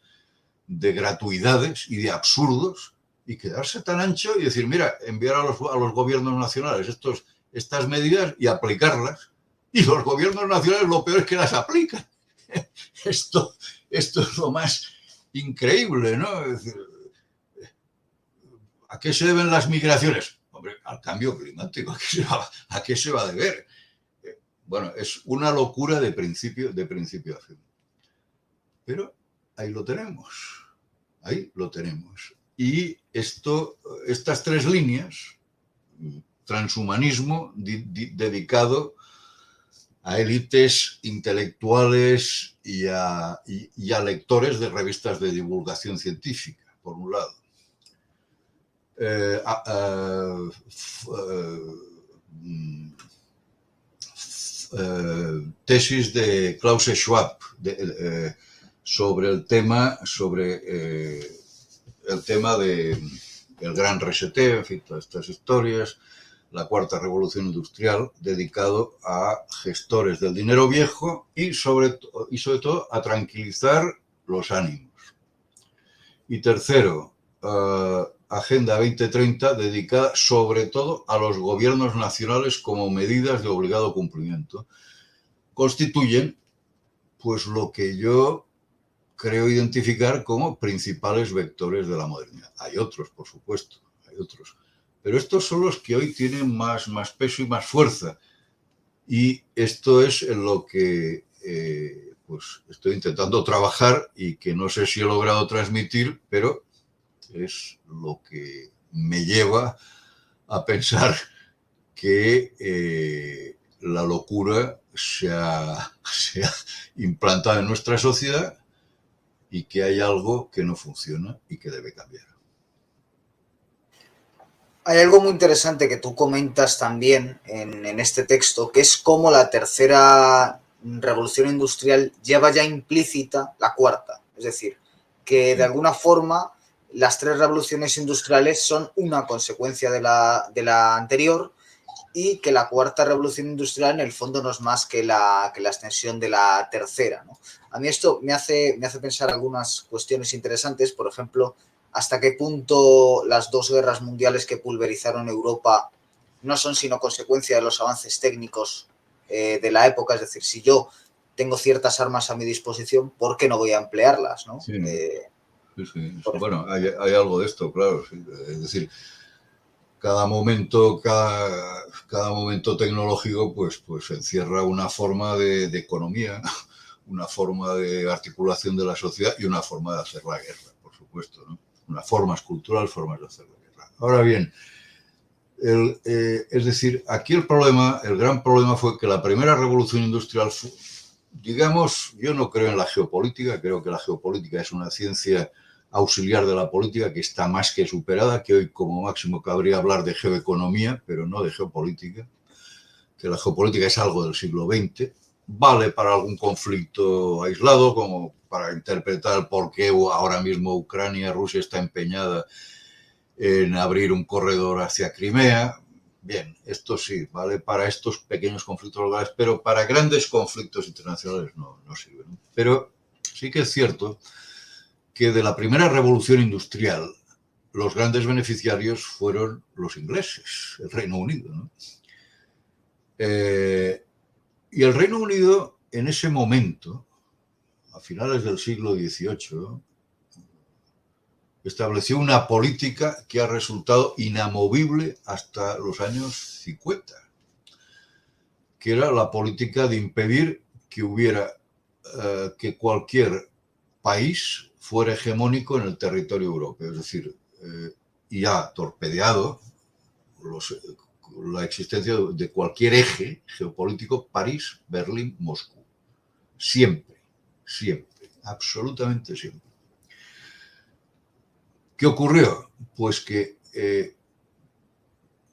de gratuidades y de absurdos y quedarse tan ancho y decir, mira, enviar a los gobiernos nacionales estas medidas y aplicarlas? Y los gobiernos nacionales lo peor es que las aplican. Esto es lo más increíble, ¿no? Es decir, ¿a qué se deben las migraciones? Hombre, al cambio climático. ¿A qué se va a deber? Bueno, es una locura de principio a fin. Pero ahí lo tenemos. Ahí lo tenemos. Y estas tres líneas, transhumanismo dedicado a élites intelectuales y a lectores de revistas de divulgación científica, por un lado. Tesis de Klaus Schwab sobre el tema del gran reseteo, en fin, todas estas historias, la cuarta revolución industrial, dedicado a gestores del dinero viejo y sobre todo a tranquilizar los ánimos. Y tercero, Agenda 2030, dedicada sobre todo a los gobiernos nacionales como medidas de obligado cumplimiento. Constituyen pues lo que yo creo identificar como principales vectores de la modernidad. Hay otros, por supuesto, hay otros. Pero estos son los que hoy tienen más peso y más fuerza. Y esto es en lo que pues estoy intentando trabajar y que no sé si he logrado transmitir, pero es lo que me lleva a pensar que la locura se ha implantado en nuestra sociedad y que hay algo que no funciona y que debe cambiar. Hay algo muy interesante que tú comentas también en este texto, que es cómo la tercera revolución industrial lleva ya implícita la cuarta. Es decir, que de alguna forma las tres revoluciones industriales son una consecuencia de la anterior y que la cuarta revolución industrial en el fondo no es más que la extensión de la tercera, ¿no? A mí esto me hace pensar algunas cuestiones interesantes, por ejemplo, hasta qué punto las dos guerras mundiales que pulverizaron Europa no son sino consecuencia de los avances técnicos de la época. Es decir, si yo tengo ciertas armas a mi disposición, ¿por qué no voy a emplearlas, ¿no? Sí, sí. Bueno, hay algo de esto, claro. Sí. Es decir, cada momento tecnológico pues encierra una forma de economía, una forma de articulación de la sociedad y una forma de hacer la guerra, por supuesto, ¿no? Unas formas culturales, formas de hacer la guerra. Ahora bien, es decir, aquí el gran problema fue que la primera revolución industrial, digamos, yo no creo en la geopolítica, creo que la geopolítica es una ciencia auxiliar de la política que está más que superada, que hoy como máximo cabría hablar de geoeconomía, pero no de geopolítica, que la geopolítica es algo del siglo XX, vale para algún conflicto aislado, como para interpretar por qué ahora mismo Rusia está empeñada en abrir un corredor hacia Crimea. Bien, esto sí, vale para estos pequeños conflictos locales, pero para grandes conflictos internacionales no sirve, ¿no? Pero sí que es cierto que de la primera revolución industrial los grandes beneficiarios fueron los ingleses, el Reino Unido, ¿no? Y el Reino Unido en ese momento, a finales del siglo XVIII, estableció una política que ha resultado inamovible hasta los años 50, que era la política de impedir que cualquier país fuera hegemónico en el territorio europeo. Es decir, y ha torpedeado la existencia de cualquier eje geopolítico: París, Berlín, Moscú. Siempre, absolutamente siempre. ¿Qué ocurrió? Pues que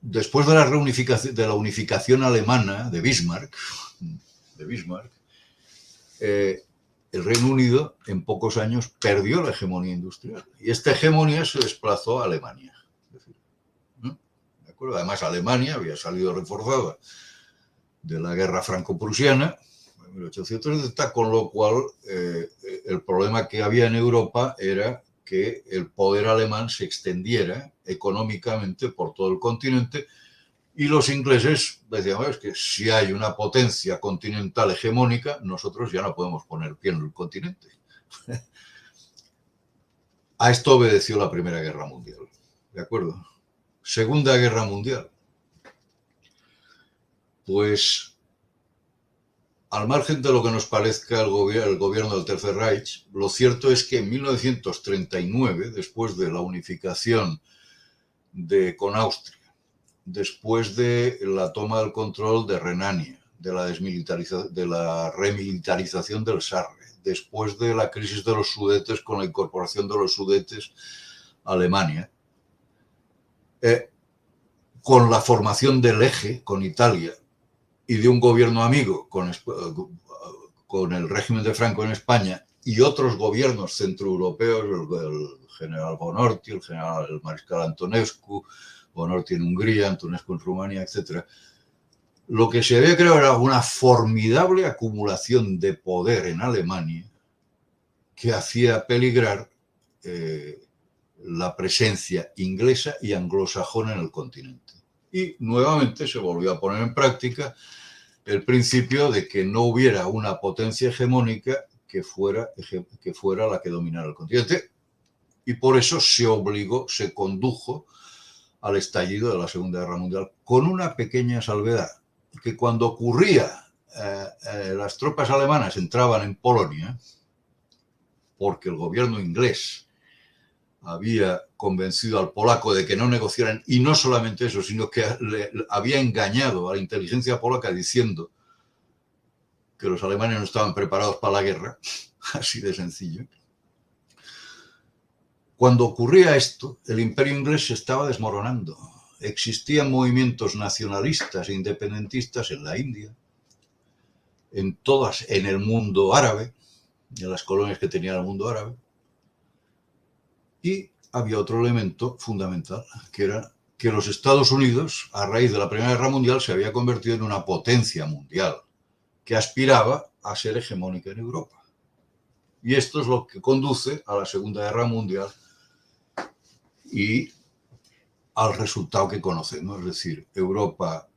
después de la unificación alemana de Bismarck, el Reino Unido en pocos años perdió la hegemonía industrial y esta hegemonía se desplazó a Alemania. ¿No? ¿De acuerdo? Además, Alemania había salido reforzada de la guerra franco-prusiana en 1870, con lo cual el problema que había en Europa era que el poder alemán se extendiera económicamente por todo el continente. Y los ingleses decían, es que si hay una potencia continental hegemónica, nosotros ya no podemos poner pie en el continente. A esto obedeció la Primera Guerra Mundial. ¿De acuerdo? Segunda Guerra Mundial. Pues, al margen de lo que nos parezca el gobierno del Tercer Reich, lo cierto es que en 1939, después de la unificación con Austria, después de la toma del control de Renania, de la remilitarización del Sarre, después de la crisis de los Sudetes con la incorporación de los Sudetes a Alemania, con la formación del Eje con Italia y de un gobierno amigo con el régimen de Franco en España y otros gobiernos centroeuropeos, el general von Horthy, el mariscal Antonescu, Von Horthy en Hungría, Antonescu en Rumanía, etc. Lo que se había creado era una formidable acumulación de poder en Alemania que hacía peligrar la presencia inglesa y anglosajona en el continente. Y nuevamente se volvió a poner en práctica el principio de que no hubiera una potencia hegemónica que fuera la que dominara el continente. Y por eso se condujo al estallido de la Segunda Guerra Mundial, con una pequeña salvedad, que cuando ocurría, las tropas alemanas entraban en Polonia, porque el gobierno inglés había convencido al polaco de que no negociaran, y no solamente eso, sino que había engañado a la inteligencia polaca diciendo que los alemanes no estaban preparados para la guerra, así de sencillo. Cuando ocurría esto, el imperio inglés se estaba desmoronando. Existían movimientos nacionalistas e independentistas en la India, en el mundo árabe, en las colonias que tenía el mundo árabe. Y había otro elemento fundamental, que era que los Estados Unidos, a raíz de la Primera Guerra Mundial, se había convertido en una potencia mundial que aspiraba a ser hegemónica en Europa. Y esto es lo que conduce a la Segunda Guerra Mundial y al resultado que conocemos, es decir, Europa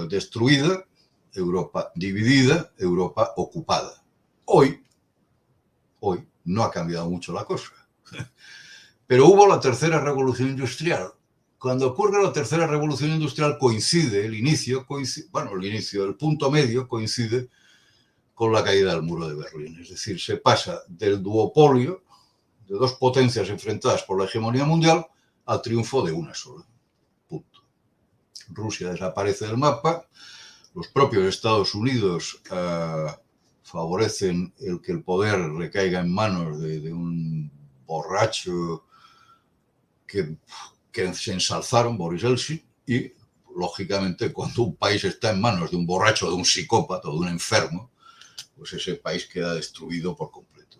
destruida, Europa dividida, Europa ocupada. Hoy no ha cambiado mucho la cosa. Pero hubo la tercera revolución industrial. Cuando ocurre la tercera revolución industrial el punto medio coincide con la caída del muro de Berlín. Es decir, se pasa del duopolio de dos potencias enfrentadas por la hegemonía mundial al triunfo de una sola. Punto. Rusia desaparece del mapa, los propios Estados Unidos favorecen que el poder recaiga en manos de un borracho que se ensalzaron, Boris Yeltsin, y lógicamente cuando un país está en manos de un borracho, de un psicópata o de un enfermo, pues ese país queda destruido por completo.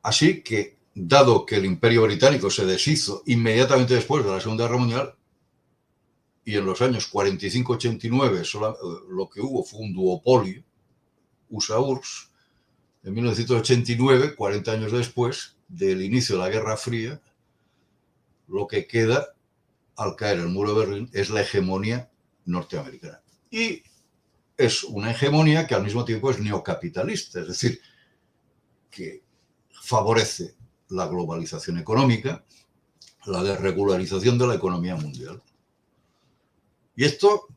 Así que, dado que el Imperio Británico se deshizo inmediatamente después de la Segunda Guerra Mundial, y en los años 45-89 lo que hubo fue un duopolio, USA-URSS, en 1989, 40 años después del inicio de la Guerra Fría, lo que queda al caer el muro de Berlín es la hegemonía norteamericana. Y es una hegemonía que al mismo tiempo es neocapitalista, es decir, que favorece la globalización económica, la desregularización de la economía mundial. Y esto,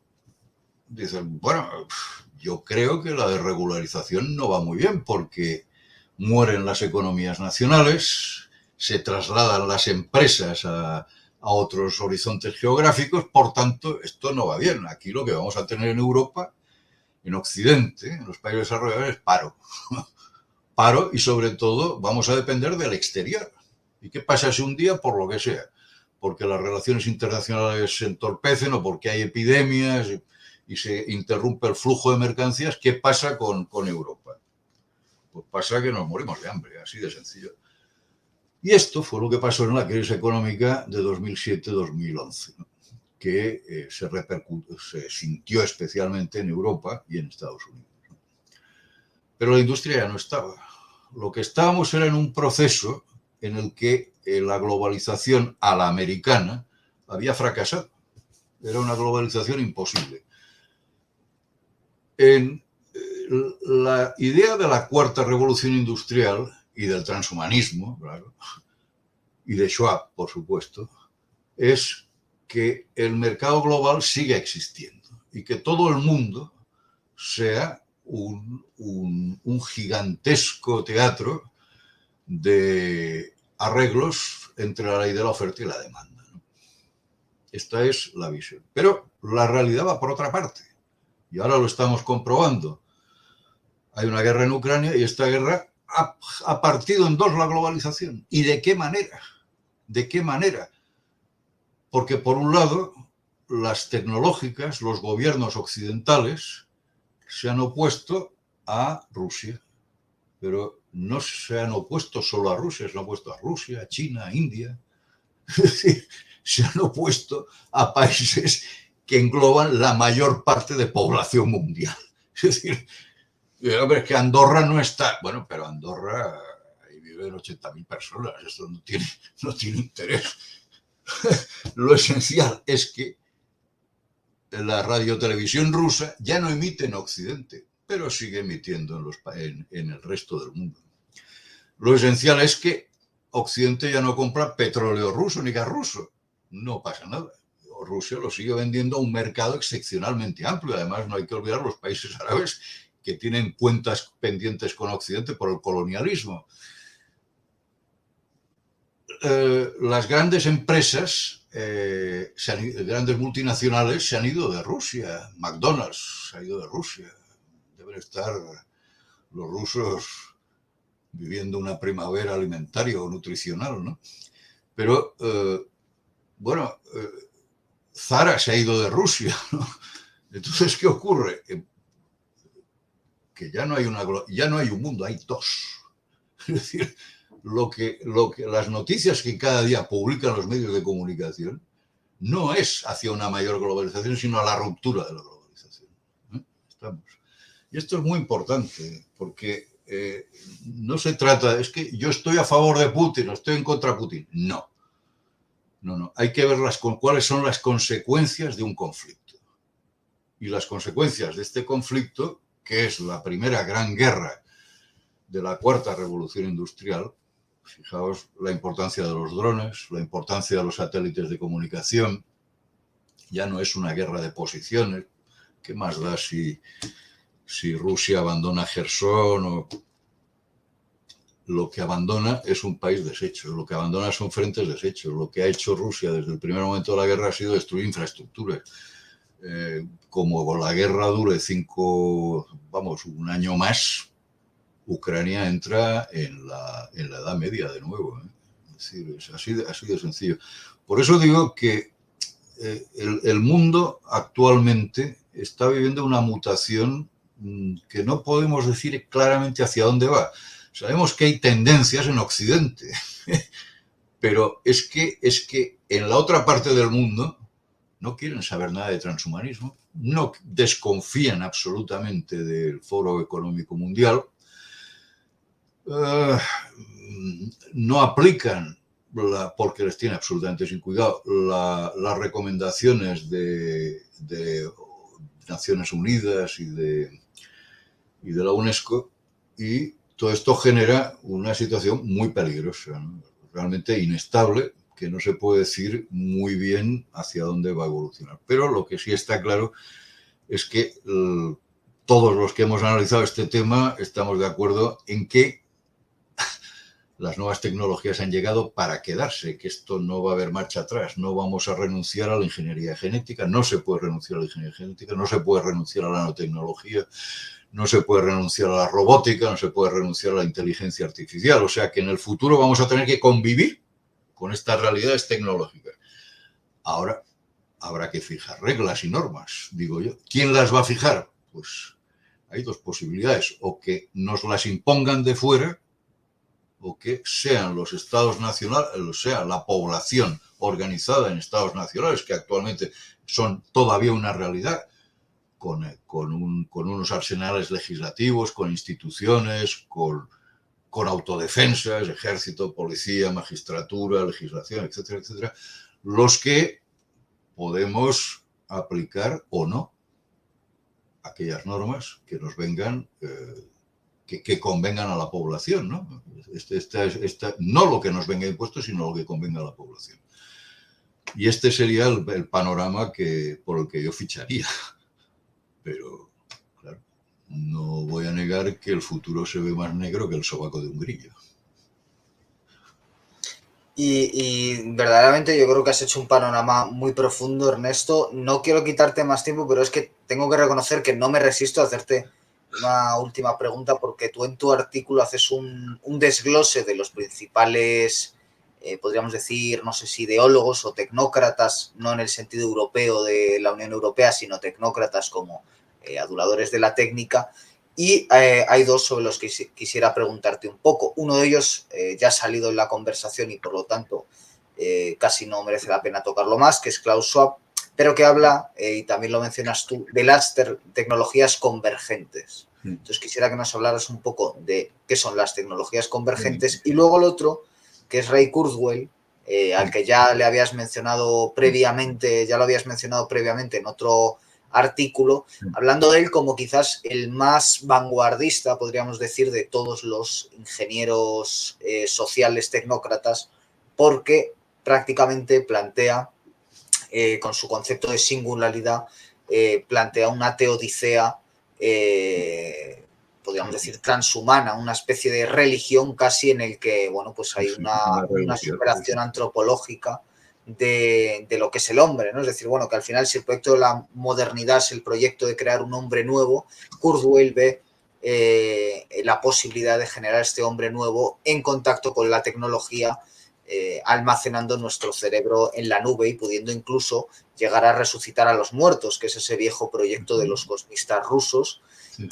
dicen, bueno, yo creo que la desregularización no va muy bien porque mueren las economías nacionales, se trasladan las empresas a otros horizontes geográficos, por tanto, esto no va bien. Aquí lo que vamos a tener en Europa, en Occidente, en los países desarrollados, es paro. Paro y, sobre todo, vamos a depender del exterior. ¿Y qué pasa si un día, por lo que sea, porque las relaciones internacionales se entorpecen o porque hay epidemias y se interrumpe el flujo de mercancías, ¿qué pasa con Europa? Pues pasa que nos morimos de hambre, así de sencillo. Y esto fue lo que pasó en la crisis económica de 2007-2011, ¿no? Que se sintió especialmente en Europa y en Estados Unidos. Pero la industria ya no estaba. Lo que estábamos era en un proceso en el que la globalización a la americana había fracasado. Era una globalización imposible. La idea de la cuarta revolución industrial y del transhumanismo, claro, y de Schwab, por supuesto, es que el mercado global siga existiendo y que todo el mundo sea un gigantesco teatro de arreglos entre la ley de la oferta y la demanda, ¿no? Esta es la visión. Pero la realidad va por otra parte. Y ahora lo estamos comprobando. Hay una guerra en Ucrania y esta guerra ha partido en dos la globalización. ¿Y de qué manera? ¿De qué manera? Porque por un lado, las tecnológicas, los gobiernos occidentales, se han opuesto a Rusia. Pero no se han opuesto solo a Rusia, se han opuesto a Rusia, a China, a India. Es decir, se han opuesto a países que engloban la mayor parte de población mundial. Es decir, hombre, es que Andorra no está. Bueno, pero Andorra, ahí viven 80.000 personas, esto no tiene interés. Lo esencial es que la radiotelevisión rusa ya no emite en Occidente, pero sigue emitiendo en el resto del mundo. Lo esencial es que Occidente ya no compra petróleo ruso ni gas ruso. No pasa nada. Rusia lo sigue vendiendo a un mercado excepcionalmente amplio. Además, no hay que olvidar los países árabes que tienen cuentas pendientes con Occidente por el colonialismo. Las grandes empresas, grandes multinacionales se han ido de Rusia. McDonald's se ha ido de Rusia. Deben estar los rusos viviendo una primavera alimentaria o nutricional, ¿no? Pero, bueno, Zara se ha ido de Rusia, ¿no? Entonces, ¿qué ocurre? Que ya no hay un mundo, hay dos. Es decir, las noticias que cada día publican los medios de comunicación no es hacia una mayor globalización, sino a la ruptura de la globalización. Estamos. Y esto es muy importante, porque no se trata, es que yo estoy a favor de Putin o estoy en contra de Putin. No. Hay que ver cuáles son las consecuencias de un conflicto. Y las consecuencias de este conflicto, que es la primera gran guerra de la cuarta revolución industrial, fijaos la importancia de los drones, la importancia de los satélites de comunicación. Ya no es una guerra de posiciones. ¿Qué más da si Rusia abandona Jersón o... Lo que abandona es un país deshecho, lo que abandona son frentes deshechos. Lo que ha hecho Rusia desde el primer momento de la guerra ha sido destruir infraestructuras. Como la guerra dure un año más, Ucrania entra en la Edad Media de nuevo. Es decir, es así de sencillo. Por eso digo que el mundo actualmente está viviendo una mutación que no podemos decir claramente hacia dónde va. Sabemos que hay tendencias en Occidente, pero es que en la otra parte del mundo no quieren saber nada de transhumanismo, no desconfían absolutamente del Foro Económico Mundial, no aplican, porque les tiene absolutamente sin cuidado, las recomendaciones de Naciones Unidas y de la UNESCO, y todo esto genera una situación muy peligrosa, ¿no? Realmente inestable, que no se puede decir muy bien hacia dónde va a evolucionar. Pero lo que sí está claro es que todos los que hemos analizado este tema estamos de acuerdo en que las nuevas tecnologías han llegado para quedarse, que esto no va a haber marcha atrás, no vamos a renunciar a la ingeniería genética, no se puede renunciar a la ingeniería genética, no se puede renunciar a la nanotecnología, no se puede renunciar a la robótica, no se puede renunciar a la inteligencia artificial. O sea que en el futuro vamos a tener que convivir con estas realidades tecnológicas. Ahora, habrá que fijar reglas y normas, digo yo. ¿Quién las va a fijar? Pues hay dos posibilidades, o que nos las impongan de fuera, o que sean los estados nacionales, o sea, la población organizada en estados nacionales, que actualmente son todavía una realidad, con unos arsenales legislativos, con instituciones, con autodefensas, ejército, policía, magistratura, legislación, etcétera, etcétera, los que podemos aplicar o no aquellas normas que nos vengan, que convengan a la población, ¿no? No lo que nos venga impuesto, sino lo que convenga a la población. Y este sería el panorama por el que yo ficharía. Pero, claro, no voy a negar que el futuro se ve más negro que el sobaco de un grillo. Y verdaderamente yo creo que has hecho un panorama muy profundo, Ernesto. No quiero quitarte más tiempo, pero es que tengo que reconocer que no me resisto a hacerte una última pregunta, porque tú en tu artículo haces un desglose de los principales, podríamos decir, no sé si ideólogos o tecnócratas, no en el sentido europeo de la Unión Europea, sino tecnócratas como aduladores de la técnica. Y hay dos sobre los que quisiera preguntarte un poco. Uno de ellos ya ha salido en la conversación y por lo tanto casi no merece la pena tocarlo más, que es Klaus Schwab, pero que habla, y también lo mencionas tú, de las tecnologías convergentes. Entonces quisiera que nos hablaras un poco de qué son las tecnologías convergentes. Y luego el otro, que es Ray Kurzweil, al que ya le habías mencionado previamente, ya lo habías mencionado previamente en otro artículo, hablando de él como quizás el más vanguardista, podríamos decir, de todos los ingenieros sociales tecnócratas, porque prácticamente plantea, con su concepto de singularidad, plantea una teodicea, podríamos decir, transhumana, una especie de religión casi en el que, bueno, pues hay una superación antropológica de lo que es el hombre, ¿no? Es decir, bueno, que al final si el proyecto de la modernidad es el proyecto de crear un hombre nuevo, Kurzweil ve la posibilidad de generar este hombre nuevo en contacto con la tecnología, almacenando nuestro cerebro en la nube y pudiendo incluso llegar a resucitar a los muertos, que es ese viejo proyecto de los cosmistas rusos.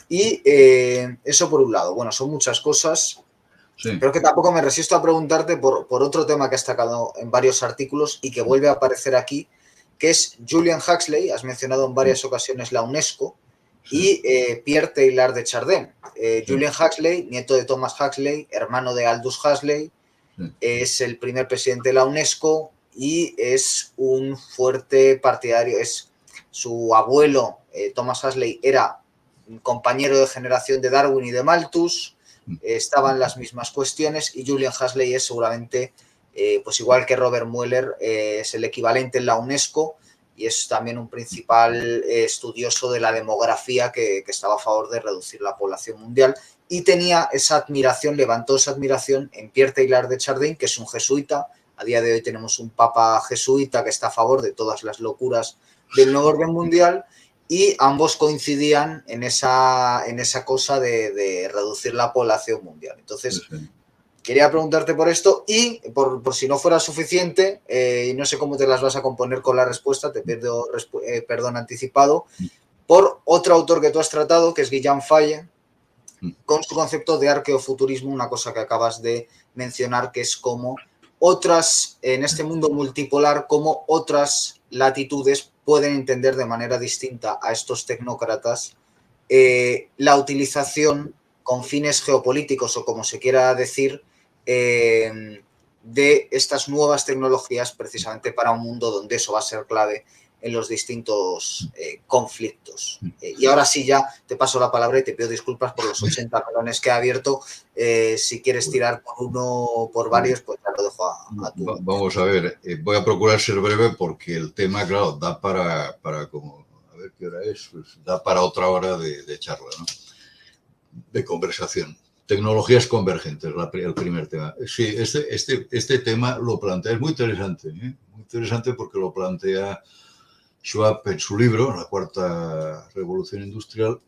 Y eso por un lado. Bueno, son muchas cosas. Sí. Pero que tampoco me resisto a preguntarte por otro tema que has sacado en varios artículos y que vuelve a aparecer aquí, que es Julian Huxley. Has mencionado en varias ocasiones la UNESCO, y Pierre Teilhard de Chardin. Julian Huxley, nieto de Thomas Huxley, hermano de Aldous Huxley, es el primer presidente de la UNESCO y es un fuerte partidario. Su abuelo, Thomas Huxley, era un compañero de generación de Darwin y de Malthus. Estaban las mismas cuestiones y Julian Huxley es seguramente, pues igual que Robert Mueller, es el equivalente en la UNESCO y es también un principal estudioso de la demografía que estaba a favor de reducir la población mundial y tenía esa admiración, levantó esa admiración en Pierre Teilhard de Chardin, que es un jesuita. A día de hoy tenemos un papa jesuita que está a favor de todas las locuras del nuevo orden mundial. Y ambos coincidían en esa cosa de reducir la población mundial. Entonces, quería preguntarte por esto y por si no fuera suficiente, y no sé cómo te las vas a componer con la respuesta, te pido perdón anticipado, por otro autor que tú has tratado, que es Guillaume Faye, con su concepto de arqueofuturismo, una cosa que acabas de mencionar, que es como otras, en este mundo multipolar, como otras latitudes pueden entender de manera distinta a estos tecnócratas la utilización con fines geopolíticos o como se quiera decir, de estas nuevas tecnologías precisamente para un mundo donde eso va a ser clave en los distintos conflictos. Y ahora sí ya te paso la palabra y te pido disculpas por los 80 melones que he abierto. Si quieres tirar por uno o por varios, pues ya lo dejo a tu. Vamos a ver, voy a procurar ser breve porque el tema, claro, da para como, a ver qué hora es, pues da para otra hora de charla, ¿no? De conversación. Tecnologías convergentes, el primer tema. Sí, este tema lo plantea, es muy interesante porque lo plantea Schwab en su libro, La Cuarta Revolución Industrial.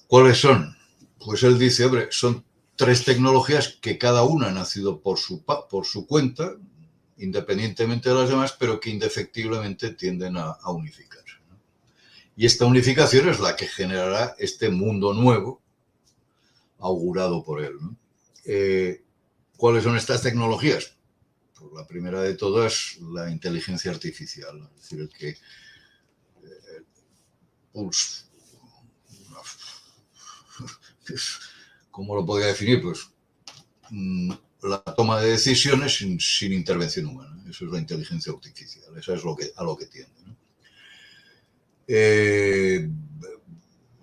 ¿Cuáles son? Pues él dice, hombre, son 3 tecnologías que cada una ha nacido por su cuenta independientemente de las demás, pero que indefectiblemente tienden a unificarse, ¿no? Y esta unificación es la que generará este mundo nuevo augurado por él, ¿no? ¿Cuáles son estas tecnologías? Pues la primera de todas, la inteligencia artificial, es decir, el que pues, ¿cómo lo podría definir? Pues la toma de decisiones sin intervención humana. Eso es la inteligencia artificial. Eso es a lo que tiende, ¿no?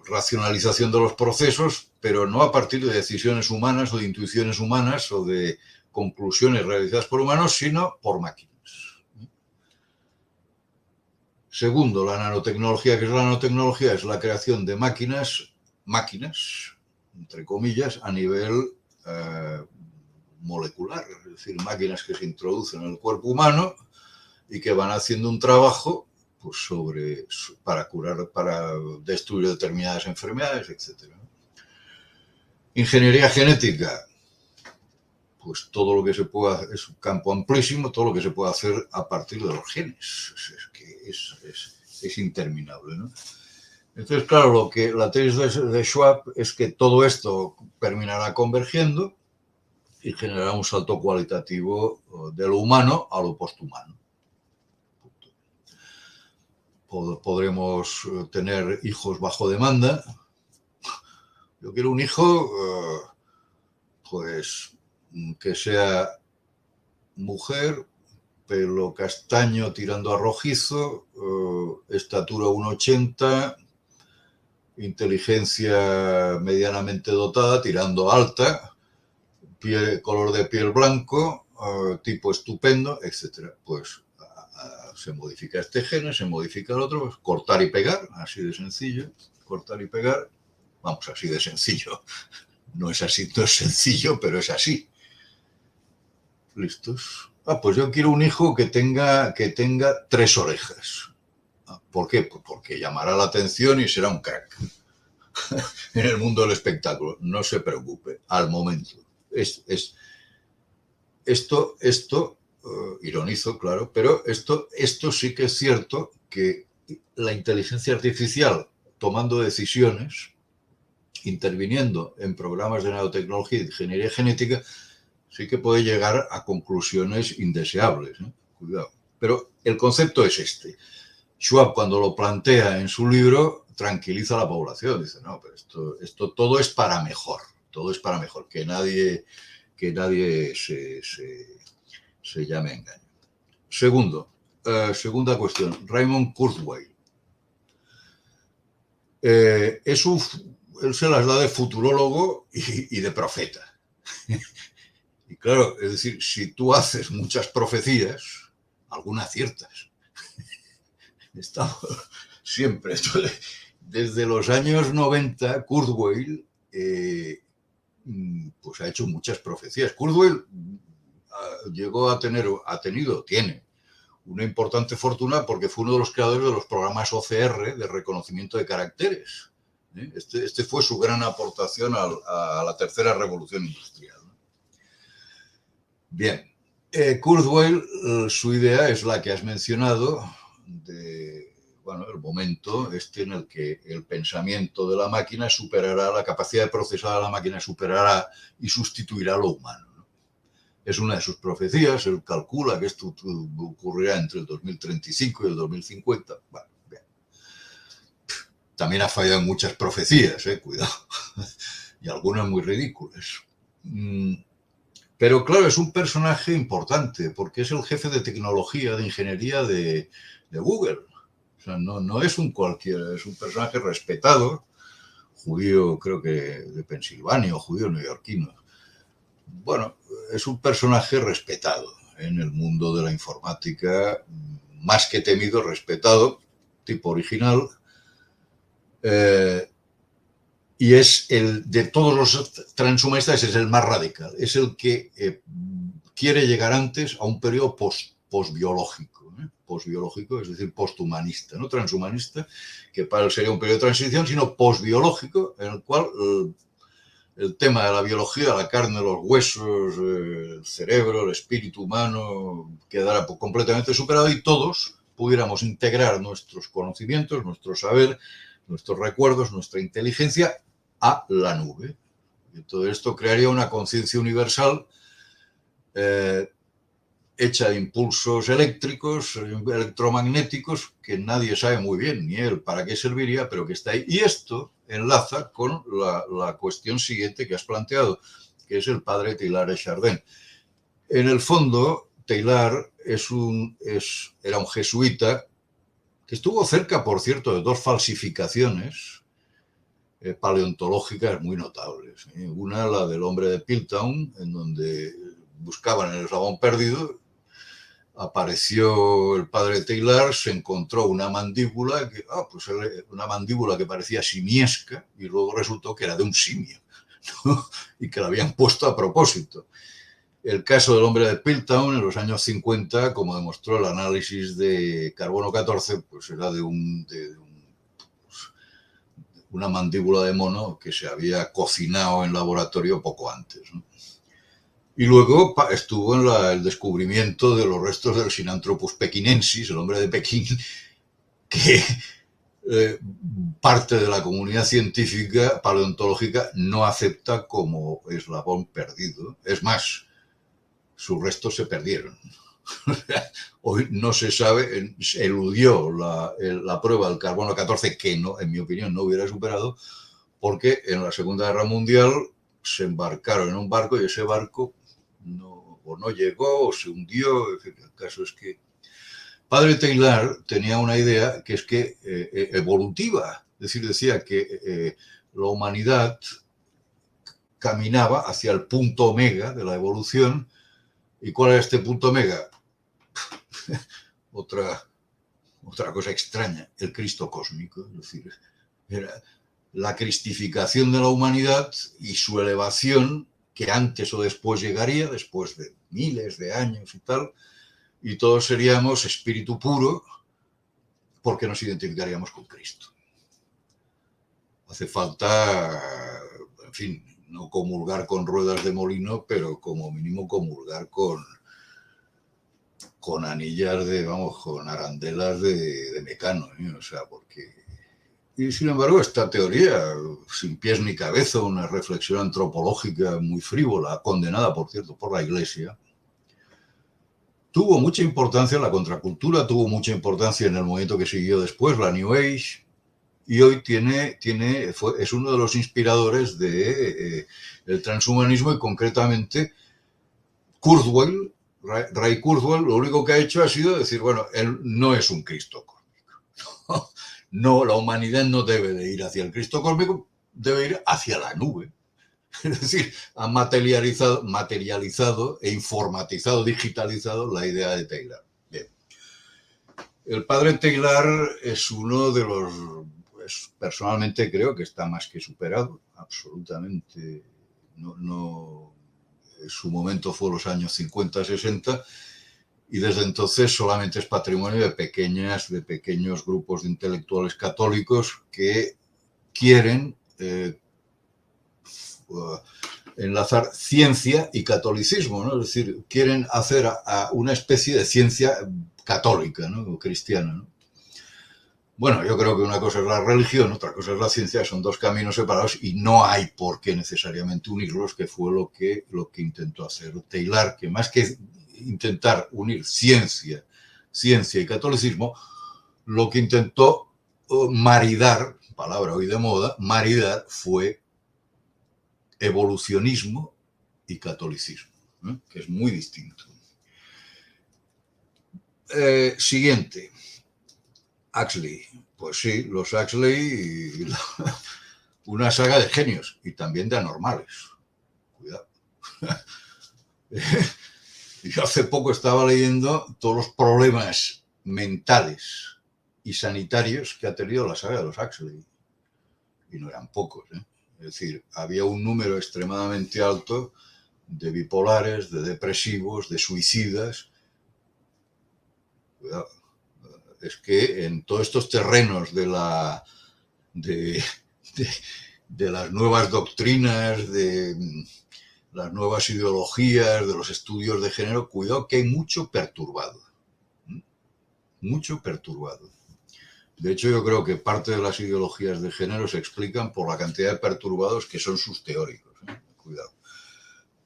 Racionalización de los procesos, pero no a partir de decisiones humanas o de intuiciones humanas o de conclusiones realizadas por humanos, sino por máquinas. Segundo, la nanotecnología. ¿Qué es la nanotecnología? Es la creación de máquinas, entre comillas, a nivel molecular, es decir, máquinas que se introducen en el cuerpo humano y que van haciendo un trabajo pues, para curar, para destruir determinadas enfermedades, etc. Ingeniería genética, pues todo lo que se pueda, es un campo amplísimo, todo lo que se puede hacer a partir de los genes, es interminable, ¿no? Entonces, claro, la tesis de Schwab es que todo esto terminará convergiendo y generará un salto cualitativo de lo humano a lo posthumano. Podremos tener hijos bajo demanda. Yo quiero un hijo, pues, que sea mujer, pelo castaño tirando a rojizo, estatura 1,80, inteligencia medianamente dotada, tirando alta, color de piel blanco, tipo estupendo, etc. Pues se modifica este gen, se modifica el otro, pues, cortar y pegar, así de sencillo, cortar y pegar, vamos, así de sencillo. No es así, no es sencillo, pero es así. ¿Listos? Pues yo quiero un hijo que tenga 3 orejas. ¿Por qué? Pues porque llamará la atención y será un crack en el mundo del espectáculo. No se preocupe, al momento. Esto ironizo, claro, pero esto sí que es cierto que la inteligencia artificial tomando decisiones, interviniendo en programas de nanotecnología y de ingeniería genética, sí que puede llegar a conclusiones indeseables, ¿no? Cuidado. Pero el concepto es este. Schwab, cuando lo plantea en su libro, tranquiliza a la población. Dice, no, pero esto todo es para mejor. Todo es para mejor. Que nadie se llame a engaño. Segunda cuestión. Raymond Kurzweil. Él se las da de futurólogo y de profeta. Y claro, es decir, si tú haces muchas profecías, algunas ciertas. Estamos siempre, desde los años 90, Kurzweil pues ha hecho muchas profecías. Kurzweil tiene una importante fortuna porque fue uno de los creadores de los programas OCR de reconocimiento de caracteres. Este fue su gran aportación a la tercera revolución industrial. Bien, Kurzweil, su idea es la que has mencionado, el momento en el que el pensamiento de la máquina superará, la capacidad de procesar a la máquina superará y sustituirá lo humano, ¿no? Es una de sus profecías, él calcula que esto ocurrirá entre el 2035 y el 2050. Bueno, bien. También ha fallado en muchas profecías, cuidado, y algunas muy ridículas. Pero claro, es un personaje importante porque es el jefe de tecnología, de ingeniería de Google. O sea, no es un cualquiera, es un personaje respetado, judío, creo que de Pensilvania o judío neoyorquino. Bueno, es un personaje respetado en el mundo de la informática, más que temido, respetado, tipo original. Y es de todos los transhumanistas, es el más radical, es el que quiere llegar antes a un periodo posbiológico, posbiológico, es decir, posthumanista, no transhumanista, que para él sería un periodo de transición, sino posbiológico, en el cual el tema de la biología, la carne, los huesos, el cerebro, el espíritu humano quedara completamente superado y todos pudiéramos integrar nuestros conocimientos, nuestro saber, nuestros recuerdos, nuestra inteligencia a la nube. Y todo esto crearía una conciencia universal hecha de impulsos eléctricos, electromagnéticos, que nadie sabe muy bien ni él para qué serviría, pero que está ahí. Y esto enlaza con la cuestión siguiente que has planteado, que es el padre Teilhard de Chardin. En el fondo, Teilhard era un jesuita que estuvo cerca, por cierto, de dos falsificaciones paleontológicas muy notables. Una, la del hombre de Piltdown, en donde buscaban el eslabón perdido. Apareció el padre Teilhard, se encontró una mandíbula una mandíbula que parecía simiesca y luego resultó que era de un simio, ¿no? Y que la habían puesto a propósito. El caso del hombre de Piltdown en los años 50, como demostró el análisis de carbono 14, pues era de una mandíbula de mono que se había cocinado en laboratorio poco antes, ¿no? Y luego estuvo en el descubrimiento de los restos del Sinanthropus pekinensis, el hombre de Pekín, que parte de la comunidad científica paleontológica no acepta como eslabón perdido. Es más, sus restos se perdieron. Hoy no se sabe, se eludió la prueba del carbono 14, que no, en mi opinión no hubiera superado, porque en la Segunda Guerra Mundial se embarcaron en un barco y ese barco no llegó o se hundió. El caso es que padre Teilhard tenía una idea que es que evolutiva, es decir, decía que la humanidad caminaba hacia el punto omega de la evolución. ¿Y cuál era este punto omega? otra cosa extraña, el Cristo cósmico, es decir, era la cristificación de la humanidad y su elevación, que antes o después llegaría, después de miles de años y tal, y todos seríamos espíritu puro porque nos identificaríamos con Cristo. Hace falta, en fin, no comulgar con ruedas de molino, pero como mínimo comulgar con anillas con arandelas de Mecano, ¿eh? O sea, porque... Y sin embargo, esta teoría, sin pies ni cabeza, una reflexión antropológica muy frívola, condenada, por cierto, por la Iglesia, tuvo mucha importancia en la contracultura, tuvo mucha importancia en el movimiento que siguió después, la New Age, y hoy es uno de los inspiradores del transhumanismo y concretamente Kurzweil, Ray Kurzweil, lo único que ha hecho ha sido decir, bueno, él no es un Cristo cósmico. No, la humanidad no debe de ir hacia el Cristo cósmico, debe ir hacia la nube. Es decir, ha materializado e informatizado, digitalizado la idea de Teilhard. Bien. El padre Teilhard es uno de los, pues, personalmente creo que está más que superado, absolutamente. Su momento fue los años 50, 60, y desde entonces solamente es patrimonio de pequeños grupos de intelectuales católicos que quieren enlazar ciencia y catolicismo, ¿no? Es decir, quieren hacer a una especie de ciencia católica, ¿no? O cristiana, ¿no? Bueno, yo creo que una cosa es la religión, otra cosa es la ciencia, son dos caminos separados y no hay por qué necesariamente unirlos, que fue lo que intentó hacer Teilhard, que más que intentar unir ciencia y catolicismo, lo que intentó maridar, palabra hoy de moda, maridar fue evolucionismo y catolicismo, ¿eh? Que es muy distinto. Siguiente. Huxley. Pues sí, los Huxley, una saga de genios y también de anormales. Cuidado. Yo hace poco estaba leyendo todos los problemas mentales y sanitarios que ha tenido la saga de los Huxley. Y no eran pocos, ¿eh? Es decir, había un número extremadamente alto de bipolares, de depresivos, de suicidas. Cuidado. Es que en todos estos terrenos de de las nuevas doctrinas, de las nuevas ideologías, de los estudios de género, cuidado que hay mucho perturbado. Mucho perturbado. De hecho, yo creo que parte de las ideologías de género se explican por la cantidad de perturbados que son sus teóricos. Cuidado.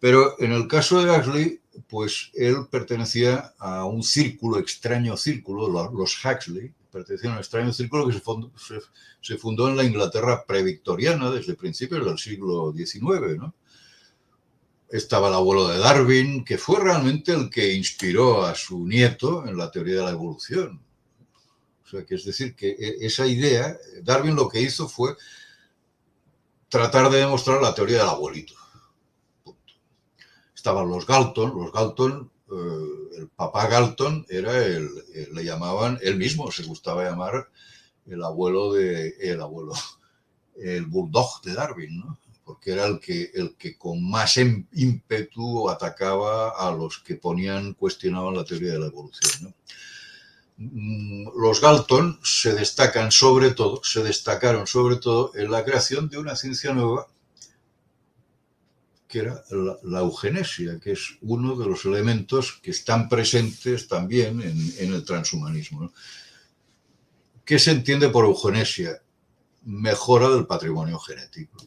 Pero en el caso de Huxley, pues él pertenecía a un círculo, extraño círculo, los Huxley, pertenecían a un extraño círculo que se fundó en la Inglaterra previctoriana desde principios del siglo XIX, ¿no? Estaba el abuelo de Darwin, que fue realmente el que inspiró a su nieto en la teoría de la evolución. O sea, que es decir, que esa idea, Darwin lo que hizo fue tratar de demostrar la teoría del abuelito. Punto. Estaban los Galton, el papá Galton era le llamaban, él mismo se gustaba llamar el bulldog de Darwin, ¿no? Porque era el que con más ímpetu atacaba a los que cuestionaban la teoría de la evolución, ¿no? Los Galton se destacaron sobre todo en la creación de una ciencia nueva que era la eugenesia, que es uno de los elementos que están presentes también en el transhumanismo, ¿no? ¿Qué se entiende por eugenesia? Mejora del patrimonio genético,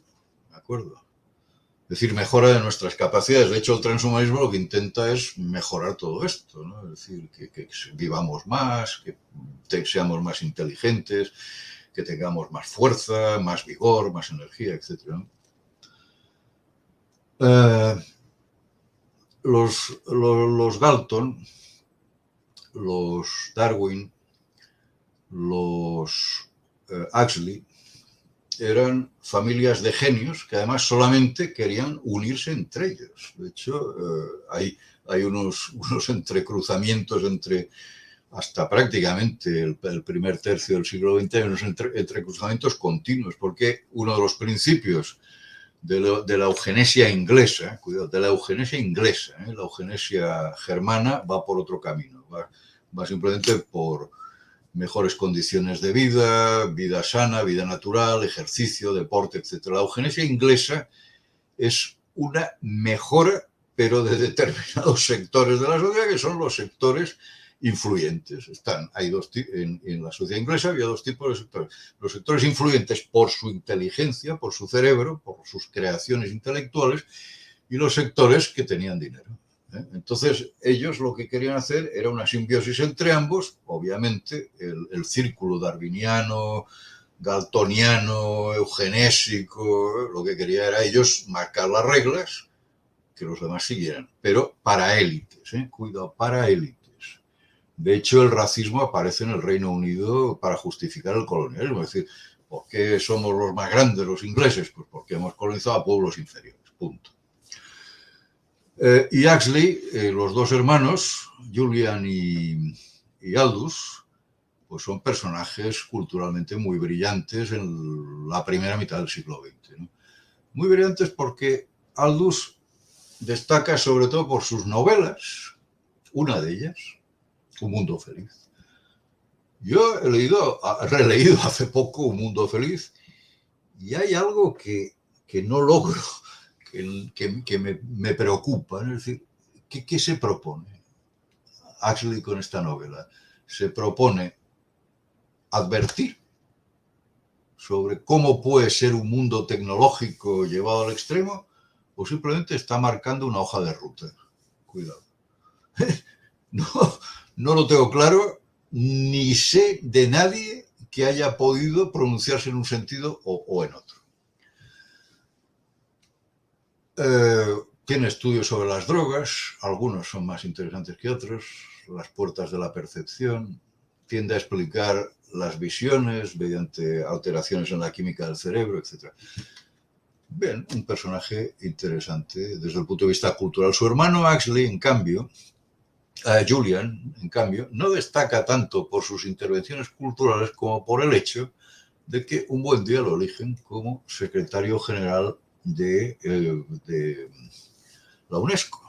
¿de acuerdo? Es decir, mejora de nuestras capacidades. De hecho, el transhumanismo lo que intenta es mejorar todo esto, ¿no? Es decir, que vivamos más, que seamos más inteligentes, que tengamos más fuerza, más vigor, más energía, etc., ¿no? Los Galton, los Darwin, los Huxley eran familias de genios que además solamente querían unirse entre ellos. De hecho, hay unos entrecruzamientos hasta prácticamente el primer tercio del siglo XX, hay unos entrecruzamientos continuos, porque uno de los principios de la eugenesia inglesa, cuidado, de la eugenesia inglesa, la eugenesia germana va por otro camino, va simplemente por mejores condiciones de vida sana, vida natural, ejercicio, deporte, etc. La eugenesia inglesa es una mejora, pero de determinados sectores de la sociedad, que son los sectores influyentes. En la sociedad inglesa había dos tipos de sectores. Los sectores influyentes por su inteligencia, por su cerebro, por sus creaciones intelectuales, y los sectores que tenían dinero. Entonces, ellos lo que querían hacer era una simbiosis entre ambos. Obviamente, el círculo darwiniano, galtoniano, eugenésico, lo que quería era ellos marcar las reglas, que los demás siguieran, pero para élites, cuidado, para élites. De hecho, el racismo aparece en el Reino Unido para justificar el colonialismo. Es decir, ¿por qué somos los más grandes los ingleses? Pues porque hemos colonizado a pueblos inferiores, punto. Y Huxley, los dos hermanos, Julian y Aldous, pues son personajes culturalmente muy brillantes en la primera mitad del siglo XX, ¿no? Muy brillantes porque Aldous destaca sobre todo por sus novelas, una de ellas, Un mundo feliz. Yo he releído hace poco Un mundo feliz y hay algo que no logro, que me preocupa, ¿no? Es decir, ¿qué se propone Huxley con esta novela? Se propone advertir sobre cómo puede ser un mundo tecnológico llevado al extremo, o simplemente está marcando una hoja de ruta. Cuidado. No lo tengo claro, ni sé de nadie que haya podido pronunciarse en un sentido o en otro. Tiene estudios sobre las drogas, algunos son más interesantes que otros, las puertas de la percepción, tiende a explicar las visiones mediante alteraciones en la química del cerebro, etc. Bien, un personaje interesante desde el punto de vista cultural. Su hermano Huxley, en cambio, Julian, en cambio, no destaca tanto por sus intervenciones culturales como por el hecho de que un buen día lo eligen como secretario general de la UNESCO.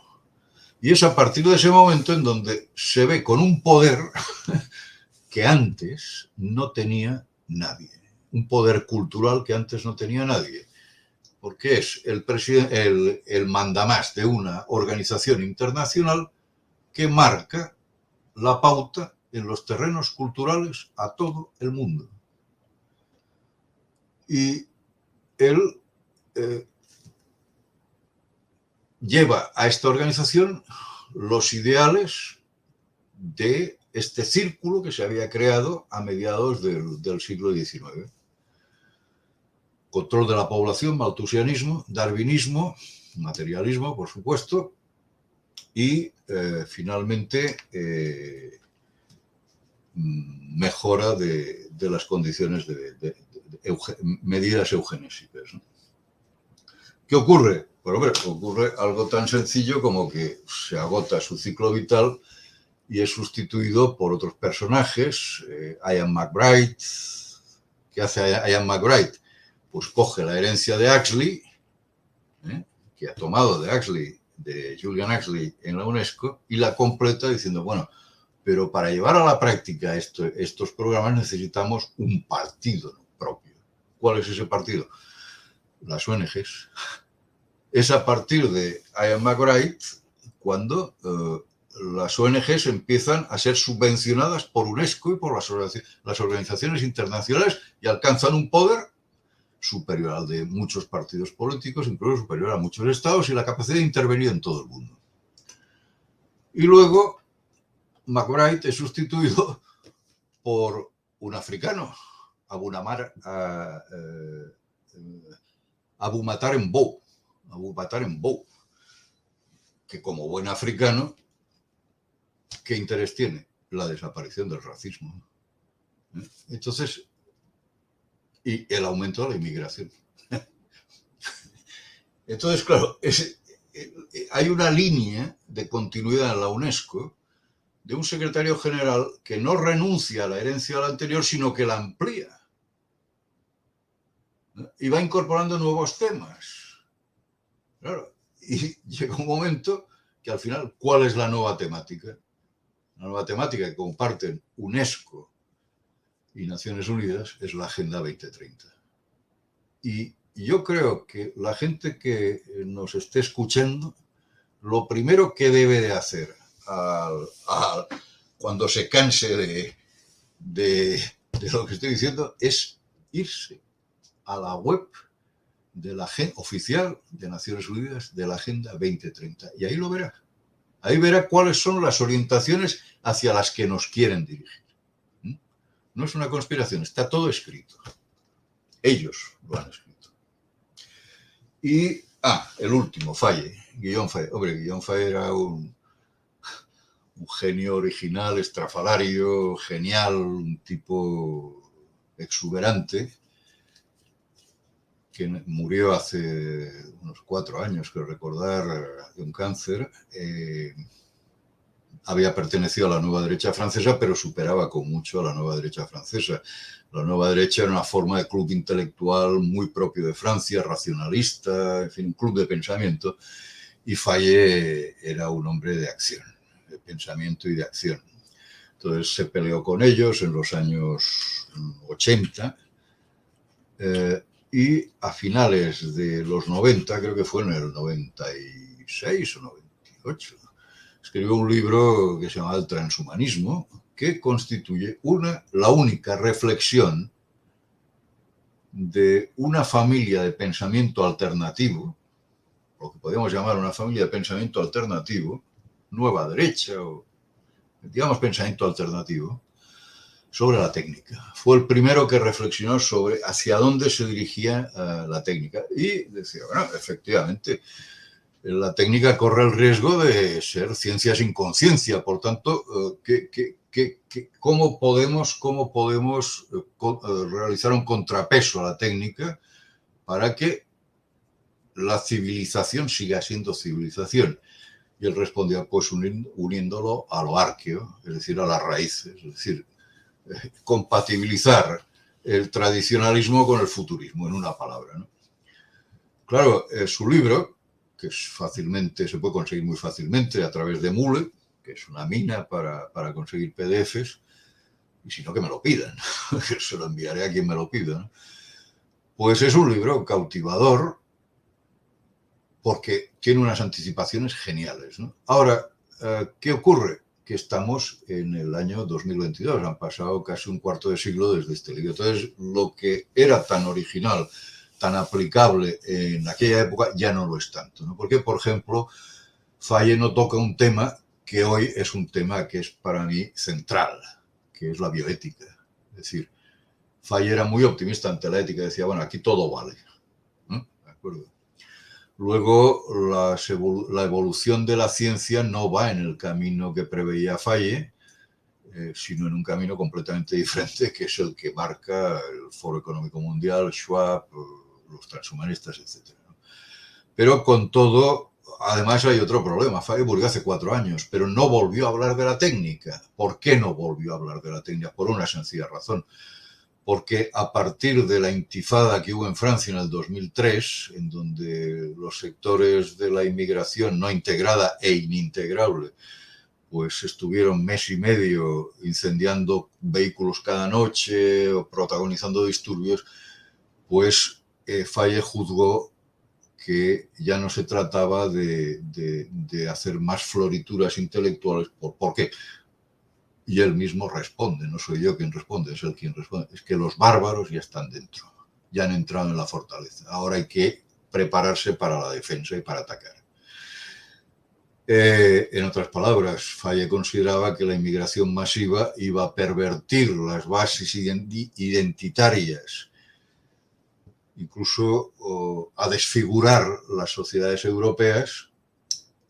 Y es a partir de ese momento en donde se ve con un poder que antes no tenía nadie. Un poder cultural que antes no tenía nadie. porque es el mandamás de una organización internacional que marca la pauta en los terrenos culturales a todo el mundo. Y él lleva a esta organización los ideales de este círculo que se había creado a mediados del siglo XIX. Control de la población, malthusianismo, darwinismo, materialismo, por supuesto, y finalmente mejora de las condiciones de medidas eugenésicas, ¿no? ¿Qué ocurre? Pues hombre, ocurre algo tan sencillo como que se agota su ciclo vital y es sustituido por otros personajes. Ian McBride. ¿Qué hace Ian McBride? Pues coge la herencia de Huxley, que ha tomado de Huxley, de Julian Huxley en la UNESCO, y la completa diciendo, bueno, pero para llevar a la práctica estos programas necesitamos un partido propio. ¿Cuál es ese partido? Las ONGs. Es a partir de Ian McBride cuando las ONGs empiezan a ser subvencionadas por UNESCO y por las organizaciones internacionales y alcanzan un poder superior al de muchos partidos políticos, incluso superior a muchos estados y la capacidad de intervenir en todo el mundo. Y luego McBride es sustituido por un africano, Abu Matar Mbou, que como buen africano, ¿qué interés tiene? La desaparición del racismo. Entonces, y el aumento de la inmigración. Entonces, claro, hay una línea de continuidad en la UNESCO de un secretario general que no renuncia a la herencia de la anterior, sino que la amplía. Y va incorporando nuevos temas. Claro, y llega un momento que al final, ¿cuál es la nueva temática? La nueva temática que comparten UNESCO y Naciones Unidas es la Agenda 2030. Y yo creo que la gente que nos esté escuchando, lo primero que debe de hacer cuando se canse de lo que estoy diciendo es irse a la web de la oficial de Naciones Unidas de la Agenda 2030. Y ahí lo verá. Ahí verá cuáles son las orientaciones hacia las que nos quieren dirigir. No es una conspiración, está todo escrito. Ellos lo han escrito. Y, el último, Guillaume Faye. Hombre, Guillaume Faye era un genio original, estrafalario, genial, un tipo exuberante, que murió hace unos 4 años, creo recordar, de un cáncer. Había pertenecido a la nueva derecha francesa, pero superaba con mucho a la nueva derecha francesa. La nueva derecha era una forma de club intelectual muy propio de Francia, racionalista, en fin, un club de pensamiento. Y Faye era un hombre de acción, de pensamiento y de acción. Entonces se peleó con ellos en los años 80 y a finales de los 90, creo que fue en el 96 o 98, escribió un libro que se llama El transhumanismo, que constituye la única reflexión de una familia de pensamiento alternativo, lo que podríamos llamar una familia de pensamiento alternativo, nueva derecha o, digamos, pensamiento alternativo, sobre la técnica. Fue el primero que reflexionó sobre hacia dónde se dirigía la técnica. Y decía, bueno, efectivamente, la técnica corre el riesgo de ser ciencia sin conciencia. Por tanto, ¿cómo podemos realizar un contrapeso a la técnica para que la civilización siga siendo civilización? Y él respondía, pues uniéndolo a lo arqueo, es decir, a las raíces, es decir, compatibilizar el tradicionalismo con el futurismo, en una palabra, ¿no? Claro, su libro, que se puede conseguir muy fácilmente a través de Mule, que es una mina para conseguir PDFs, y si no, que me lo pidan, que se lo enviaré a quien me lo pida, ¿no? Pues es un libro cautivador, porque tiene unas anticipaciones geniales, ¿no? Ahora, ¿qué ocurre? Que estamos en el año 2022, han pasado casi un cuarto de siglo desde este libro. Entonces, lo que era tan original, tan aplicable en aquella época, ya no lo es tanto, ¿no? Porque, por ejemplo, Faye no toca un tema que hoy es un tema que es para mí central, que es la bioética. Es decir, Faye era muy optimista ante la ética, decía, bueno, aquí todo vale, ¿no? ¿De acuerdo? Luego, la evolución de la ciencia no va en el camino que preveía Faye, sino en un camino completamente diferente, que es el que marca el Foro Económico Mundial, Schwab, los transhumanistas, etc. Pero con todo, además hay otro problema. Faye murió hace 4 años, pero no volvió a hablar de la técnica. ¿Por qué no volvió a hablar de la técnica? Por una sencilla razón. Porque a partir de la intifada que hubo en Francia en el 2003, en donde los sectores de la inmigración no integrada e inintegrable pues estuvieron mes y medio incendiando vehículos cada noche o protagonizando disturbios, pues Faye juzgó que ya no se trataba de hacer más florituras intelectuales. ¿Por qué? Y él mismo responde, no soy yo quien responde, es él quien responde. Es que los bárbaros ya están dentro, ya han entrado en la fortaleza. Ahora hay que prepararse para la defensa y para atacar. En otras palabras, Faye consideraba que la inmigración masiva iba a pervertir las bases identitarias, incluso a desfigurar las sociedades europeas,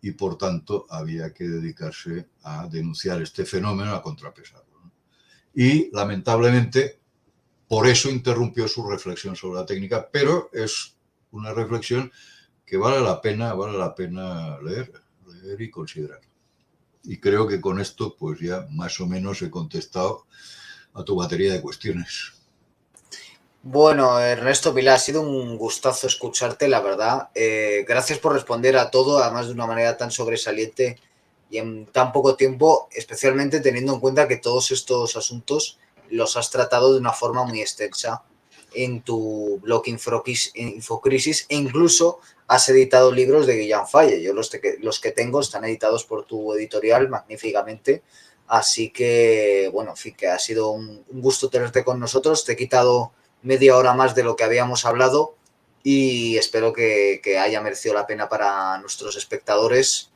y por tanto había que dedicarse a denunciar este fenómeno, a contrapesarlo. Y lamentablemente por eso interrumpió su reflexión sobre la técnica, pero es una reflexión que vale la pena leer y considerar. Y creo que con esto pues ya más o menos he contestado a tu batería de cuestiones. Bueno, Ernesto Pilar, ha sido un gustazo escucharte, la verdad. Gracias por responder a todo, además de una manera tan sobresaliente y en tan poco tiempo, especialmente teniendo en cuenta que todos estos asuntos los has tratado de una forma muy extensa en tu blog Infocrisis, e incluso has editado libros de Guillaume Faye. Yo los que tengo están editados por tu editorial magníficamente. Así que, bueno, en fin, que ha sido un gusto tenerte con nosotros. Te he quitado media hora más de lo que habíamos hablado y espero que haya merecido la pena para nuestros espectadores,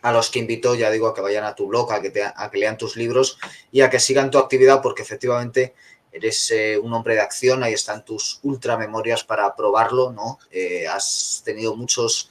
a los que invito, ya digo, a que vayan a tu blog, a que lean tus libros y a que sigan tu actividad, porque efectivamente eres un hombre de acción. Ahí están tus ultramemorias para probarlo, ¿no? Has tenido muchos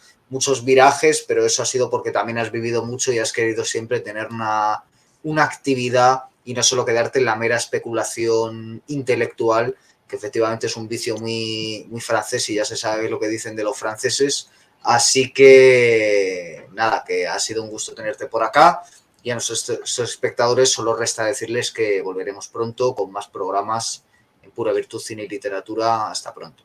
virajes, pero eso ha sido porque también has vivido mucho y has querido siempre tener una actividad y no solo quedarte en la mera especulación intelectual, que efectivamente es un vicio muy, muy francés y ya se sabe lo que dicen de los franceses. Así que nada, que ha sido un gusto tenerte por acá, y a nuestros espectadores solo resta decirles que volveremos pronto con más programas en Pura Virtud, Cine y Literatura. Hasta pronto.